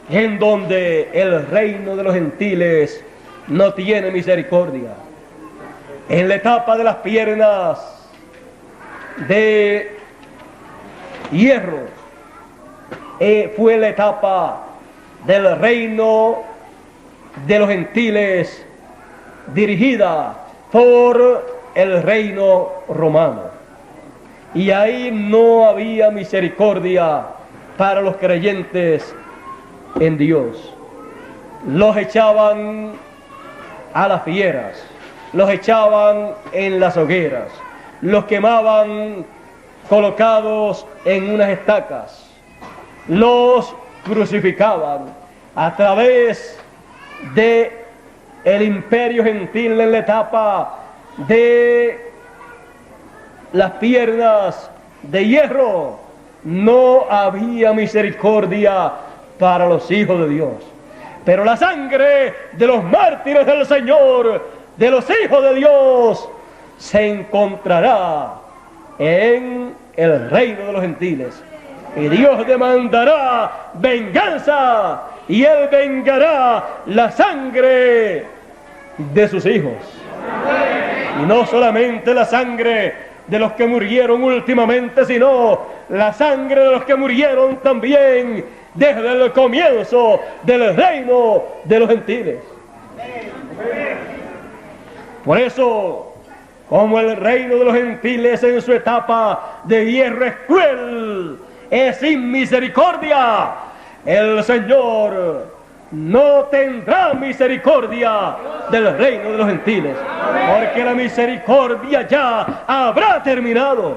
Speaker 1: en donde el reino de los gentiles no tiene misericordia. En la etapa de las piernas de hierro fue la etapa del reino de los gentiles dirigida por el reino romano, y ahí no había misericordia para los creyentes en Dios. Los echaban a las fieras, los echaban en las hogueras, los quemaban colocados en unas estacas, los crucificaban. A través de el imperio gentil en la etapa de las piernas de hierro, no había misericordia para los hijos de Dios. Pero la sangre de los mártires del Señor, de los hijos de Dios, se encontrará en el reino de los gentiles. Y Dios demandará venganza, y Él vengará la sangre de sus hijos. Y no solamente la sangre de los que murieron últimamente, sino la sangre de los que murieron también desde el comienzo del reino de los gentiles. Por eso, como el reino de los gentiles en su etapa de hierro es cruel, es sin misericordia, el Señor no tendrá misericordia del reino de los gentiles, porque la misericordia ya habrá terminado.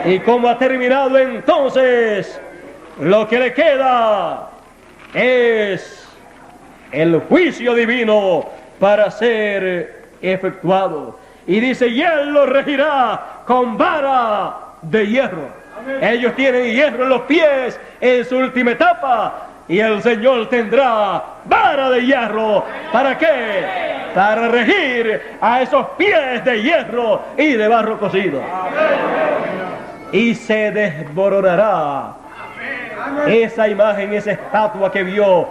Speaker 1: Y como ha terminado, entonces lo que le queda es el juicio divino para ser efectuado. Y dice, y Él lo regirá con vara de hierro. Ellos tienen hierro en los pies en su última etapa, y el Señor tendrá vara de hierro. ¿Para qué? Para regir a esos pies de hierro y de barro cocido. Y se desmoronará esa imagen, esa estatua que vio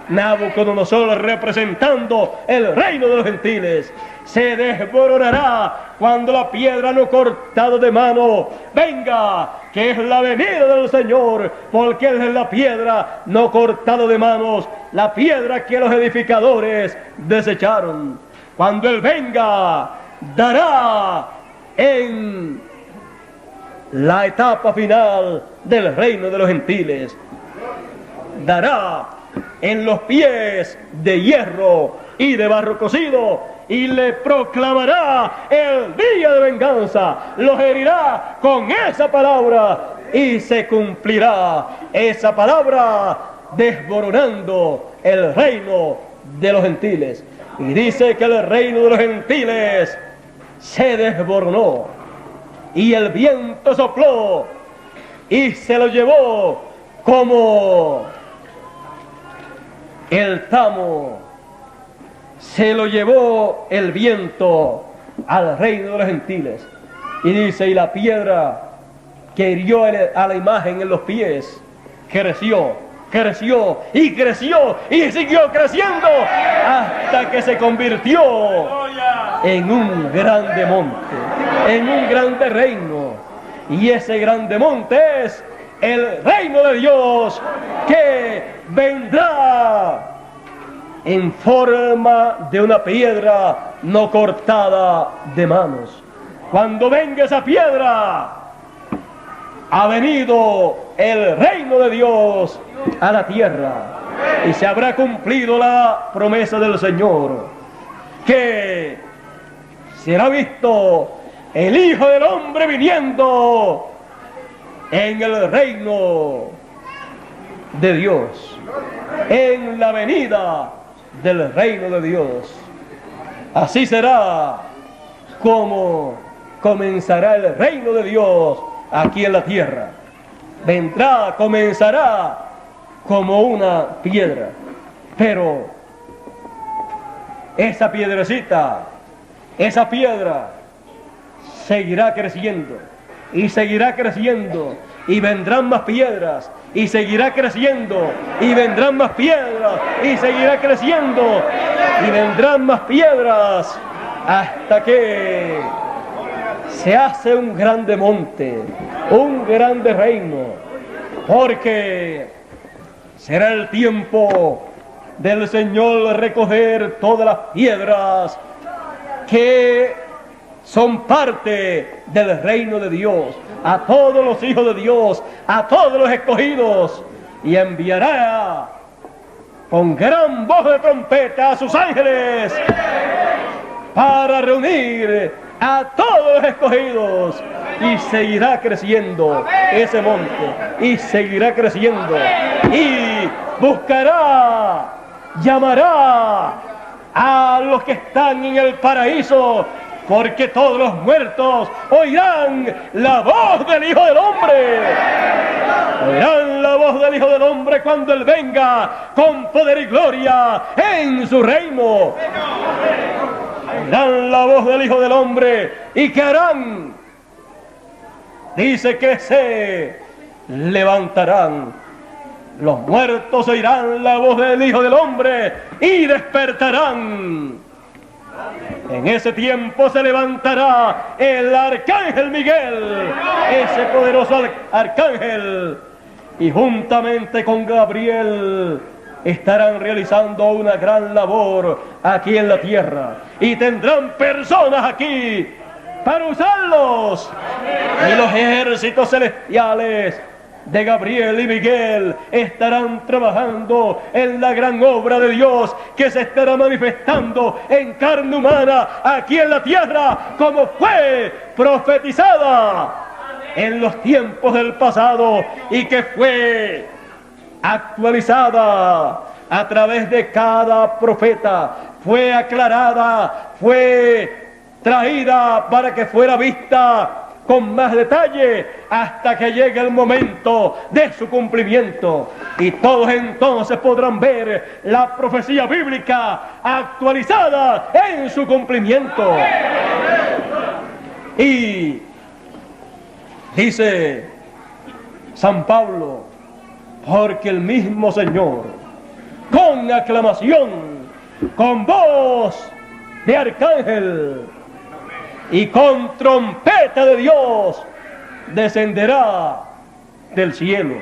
Speaker 1: Nabucodonosor representando el reino de los gentiles. Se desmoronará cuando la piedra no cortada de mano venga, que es la venida del Señor, porque Él es la piedra no cortada de manos, la piedra que los edificadores desecharon. Cuando Él venga, dará en la etapa final del reino de los gentiles, dará en los pies de hierro y de barro cocido, y le proclamará el día de venganza, los herirá con esa palabra, y se cumplirá esa palabra desmoronando el reino de los gentiles. Y dice que el reino de los gentiles se desmoronó, y el viento sopló y se lo llevó como el tamo se lo llevó el viento al reino de los gentiles. Y dice, y la piedra que hirió a la imagen en los pies creció, creció y creció y siguió creciendo hasta que se convirtió en un grande monte, en un grande reino. Y ese grande monte es el reino de Dios, que vendrá en forma de una piedra no cortada de manos. Cuando venga esa piedra, ha venido el reino de Dios a la tierra, y se habrá cumplido la promesa del Señor, que será visto el Hijo del Hombre viniendo en el reino de Dios, en la venida del reino de Dios. Así será como comenzará el reino de Dios aquí en la tierra. Vendrá, comenzará como una piedra, pero esa piedrecita, esa piedra seguirá creciendo y seguirá creciendo, y vendrán más piedras, y seguirá creciendo, y vendrán más piedras, y seguirá creciendo, y vendrán más piedras, hasta que se hace un grande monte, un grande reino, porque será el tiempo del Señor recoger todas las piedras que son parte del reino de Dios, a todos los hijos de Dios, a todos los escogidos, y enviará con gran voz de trompeta a sus ángeles para reunir a todos los escogidos, y seguirá creciendo ese monte, y seguirá creciendo, y buscará, llamará a los que están en el paraíso, porque todos los muertos oirán la voz del Hijo del Hombre. Oirán la voz del Hijo del Hombre cuando Él venga con poder y gloria en su reino. Oirán la voz del Hijo del Hombre, y que harán, dice que se levantarán. Los muertos oirán la voz del Hijo del Hombre y despertarán. En ese tiempo se levantará el arcángel Miguel, ese poderoso arcángel, y juntamente con Gabriel estarán realizando una gran labor aquí en la tierra, y tendrán personas aquí para usarlos. Y los ejércitos celestiales de Gabriel y Miguel estarán trabajando en la gran obra de Dios que se estará manifestando en carne humana aquí en la tierra, como fue profetizada en los tiempos del pasado y que fue actualizada a través de cada profeta, fue aclarada, fue traída para que fuera vista con más detalle hasta que llegue el momento de su cumplimiento, y todos entonces podrán ver la profecía bíblica actualizada en su cumplimiento. Y dice San Pablo: porque el mismo Señor, con aclamación, con voz de arcángel y con trompeta de Dios, descenderá del cielo.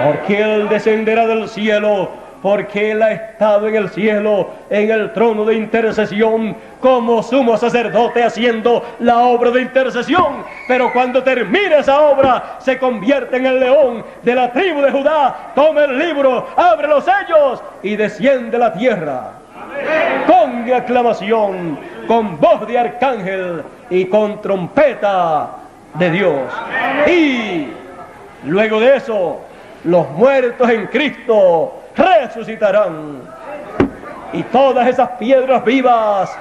Speaker 1: Porque Él descenderá del cielo, porque Él ha estado en el cielo, en el trono de intercesión, como sumo sacerdote haciendo la obra de intercesión. Pero cuando termine esa obra, se convierte en el león de la tribu de Judá, toma el libro, abre los sellos y desciende a la tierra. Con aclamación, con voz de arcángel y con trompeta de Dios. Y luego de eso, los muertos en Cristo resucitarán. Y todas esas piedras vivas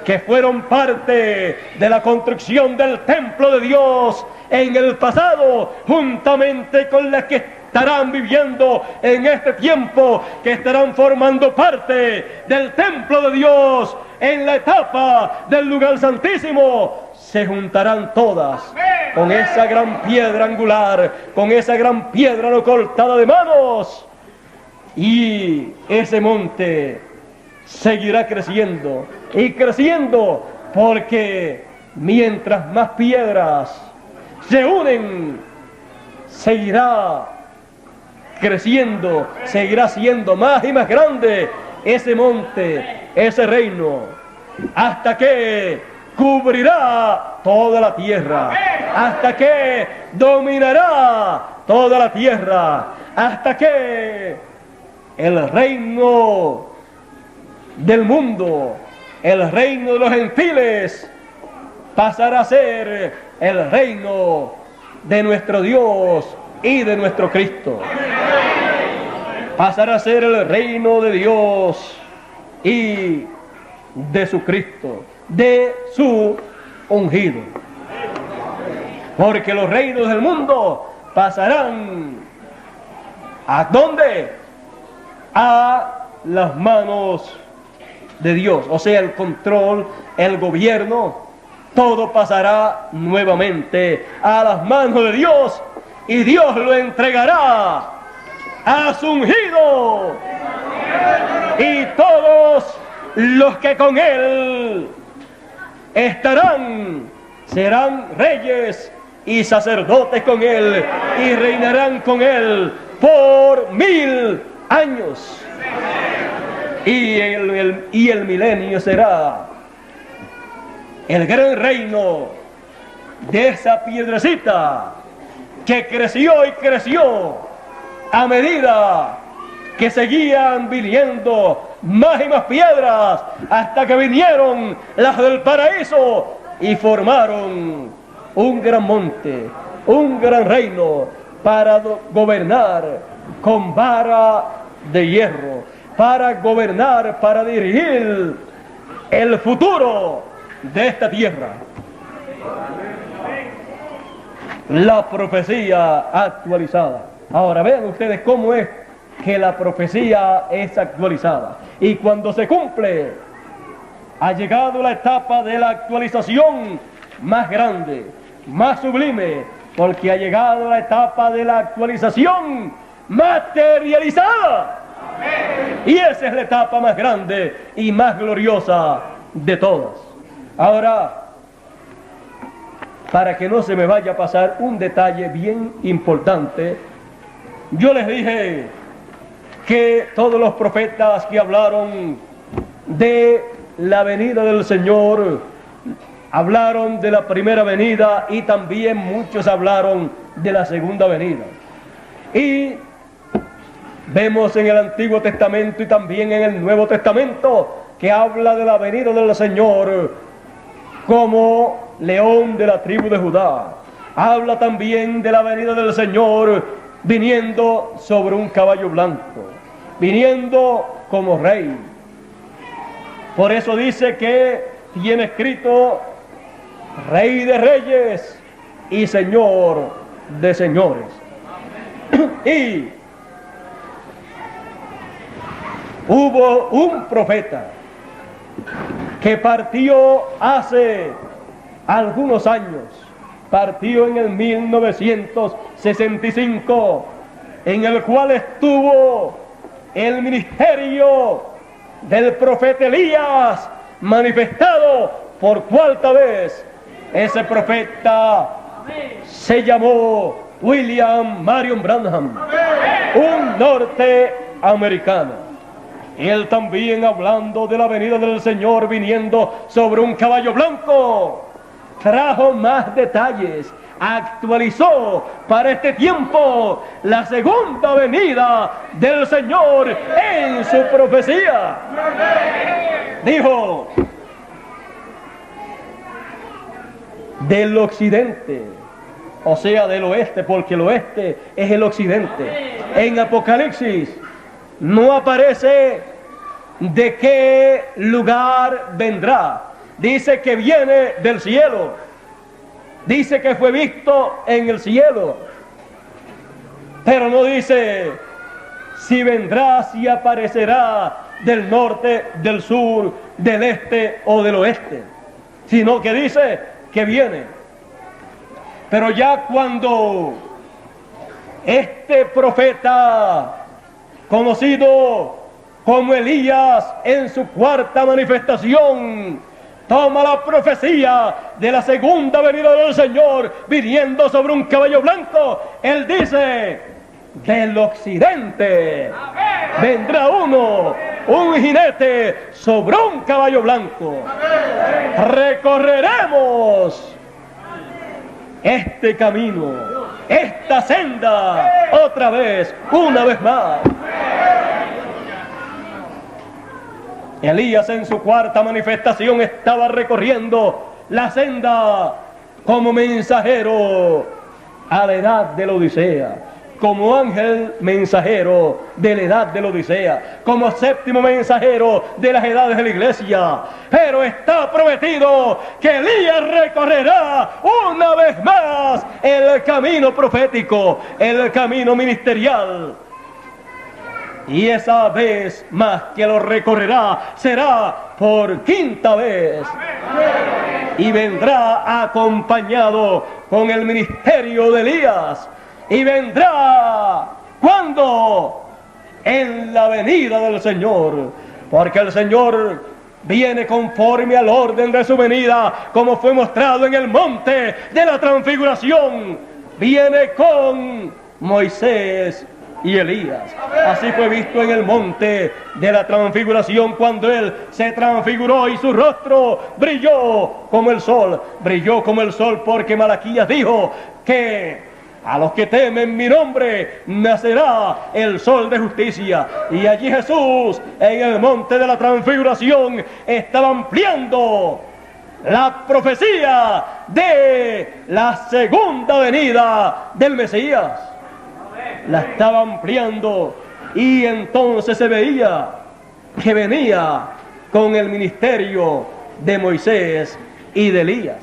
Speaker 1: que fueron parte de la construcción del templo de Dios en el pasado, juntamente con las que estarán viviendo en este tiempo, que estarán formando parte del templo de Dios en la etapa del lugar santísimo, se juntarán todas con esa gran piedra angular, con esa gran piedra no cortada de manos, y ese monte seguirá creciendo y creciendo, porque mientras más piedras se unen, seguirá creciendo, seguirá siendo más y más grande ese monte, ese reino, hasta que cubrirá toda la tierra, hasta que dominará toda la tierra, hasta que el reino del mundo, el reino de los gentiles, pasará a ser el reino de nuestro Dios y de nuestro Cristo. Pasará a ser el reino de Dios y de su Cristo, de su ungido. Porque los reinos del mundo pasarán ¿a dónde? A las manos de Dios. O sea, el control, el gobierno, todo pasará nuevamente a las manos de Dios, y Dios lo entregará a su ungido, y todos los que con Él estarán serán reyes y sacerdotes con Él, y reinarán con Él por 1000 años. Y el milenio será el gran reino de esa piedrecita que creció y creció a medida que seguían viniendo más y más piedras, hasta que vinieron las del paraíso y formaron un gran monte, un gran reino para gobernar con vara de hierro, para gobernar, para dirigir el futuro de esta tierra. La profecía actualizada. Ahora vean ustedes cómo es que la profecía es actualizada. Y cuando se cumple, ha llegado la etapa de la actualización más grande, más sublime, porque ha llegado la etapa de la actualización materializada. Y esa es la etapa más grande y más gloriosa de todas. Ahora, para que no se me vaya a pasar un detalle bien importante, yo les dije que todos los profetas que hablaron de la venida del Señor, hablaron de la primera venida y también muchos hablaron de la segunda venida. Y vemos en el Antiguo Testamento y también en el Nuevo Testamento que habla de la venida del Señor como león de la tribu de Judá. Habla también de la venida del Señor viniendo sobre un caballo blanco, viniendo como rey. Por eso dice que tiene escrito Rey de Reyes y Señor de Señores. Y hubo un profeta que partió hace algunos años, partió en el 1965, en el cual estuvo el ministerio del profeta Elías manifestado por cuarta vez. Ese profeta se llamó William Marion Branham, un norteamericano. Él también, hablando de la venida del Señor viniendo sobre un caballo blanco, trajo más detalles, actualizó para este tiempo la segunda venida del Señor en su profecía. Dijo: del occidente, o sea, del oeste, porque el oeste es el occidente. En Apocalipsis no aparece de qué lugar vendrá. Dice que viene del cielo. Dice que fue visto en el cielo. Pero no dice si vendrá, si aparecerá del norte, del sur, del este o del oeste. Sino que dice que viene. Pero ya cuando este profeta, conocido como Elías en su cuarta manifestación, toma la profecía de la segunda venida del Señor viniendo sobre un caballo blanco, él dice: del occidente vendrá uno, un jinete sobre un caballo blanco. Recorreremos este camino, esta senda, otra vez, una vez más. Elías en su cuarta manifestación estaba recorriendo la senda como mensajero a la edad de la Odisea, como ángel mensajero de la edad de la Odisea, como séptimo mensajero de las edades de la iglesia. Pero está prometido que Elías recorrerá una vez más el camino profético, el camino ministerial. Y esa vez más que lo recorrerá será por quinta vez. Y vendrá acompañado con el ministerio de Elías. Y vendrá, ¿cuándo? En la venida del Señor. Porque el Señor viene conforme al orden de su venida, como fue mostrado en el monte de la transfiguración. Viene con Moisés y Elías. Así fue visto en el monte de la transfiguración, cuando él se transfiguró y su rostro brilló como el sol. Brilló como el sol porque Malaquías dijo que a los que temen mi nombre nacerá el sol de justicia. Y allí Jesús, en el monte de la transfiguración, estaba ampliando la profecía de la segunda venida del Mesías. La estaba ampliando, y entonces se veía que venía con el ministerio de Moisés y de Elías.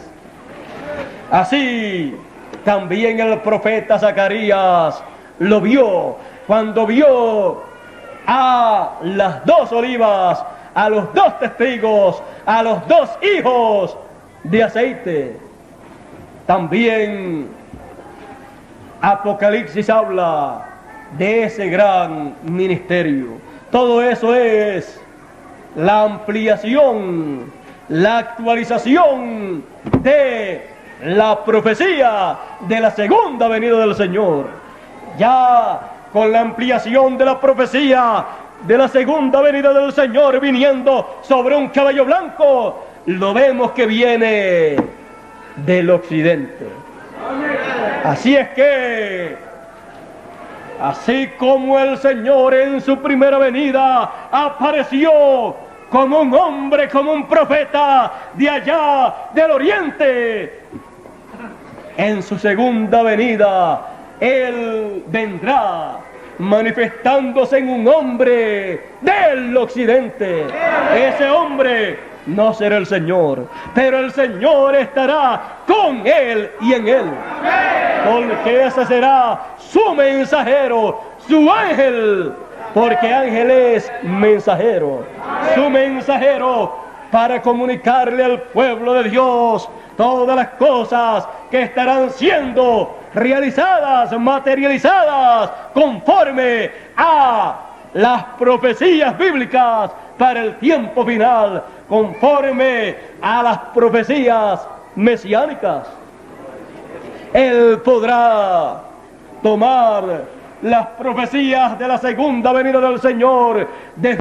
Speaker 1: Así también el profeta Zacarías lo vio cuando vio a las dos olivas, a los dos testigos, a los dos hijos de aceite. También Apocalipsis habla de ese gran ministerio. Todo eso es la ampliación, la actualización de la profecía de la segunda venida del Señor. Ya con la ampliación de la profecía de la segunda venida del Señor viniendo sobre un caballo blanco, lo vemos que viene del occidente. Así es que, así como el Señor en su primera venida apareció como un hombre, como un profeta de allá del oriente, en su segunda venida Él vendrá manifestándose en un hombre del occidente. Ese hombre no será el Señor, pero el Señor estará con Él y en Él, porque ese será su mensajero, su ángel, porque ángel es mensajero, su mensajero para comunicarle al pueblo de Dios todas las cosas que estarán siendo realizadas, materializadas, conforme a las profecías bíblicas para el tiempo final, conforme a las profecías mesiánicas. Él podrá tomar las profecías de la segunda venida del Señor desde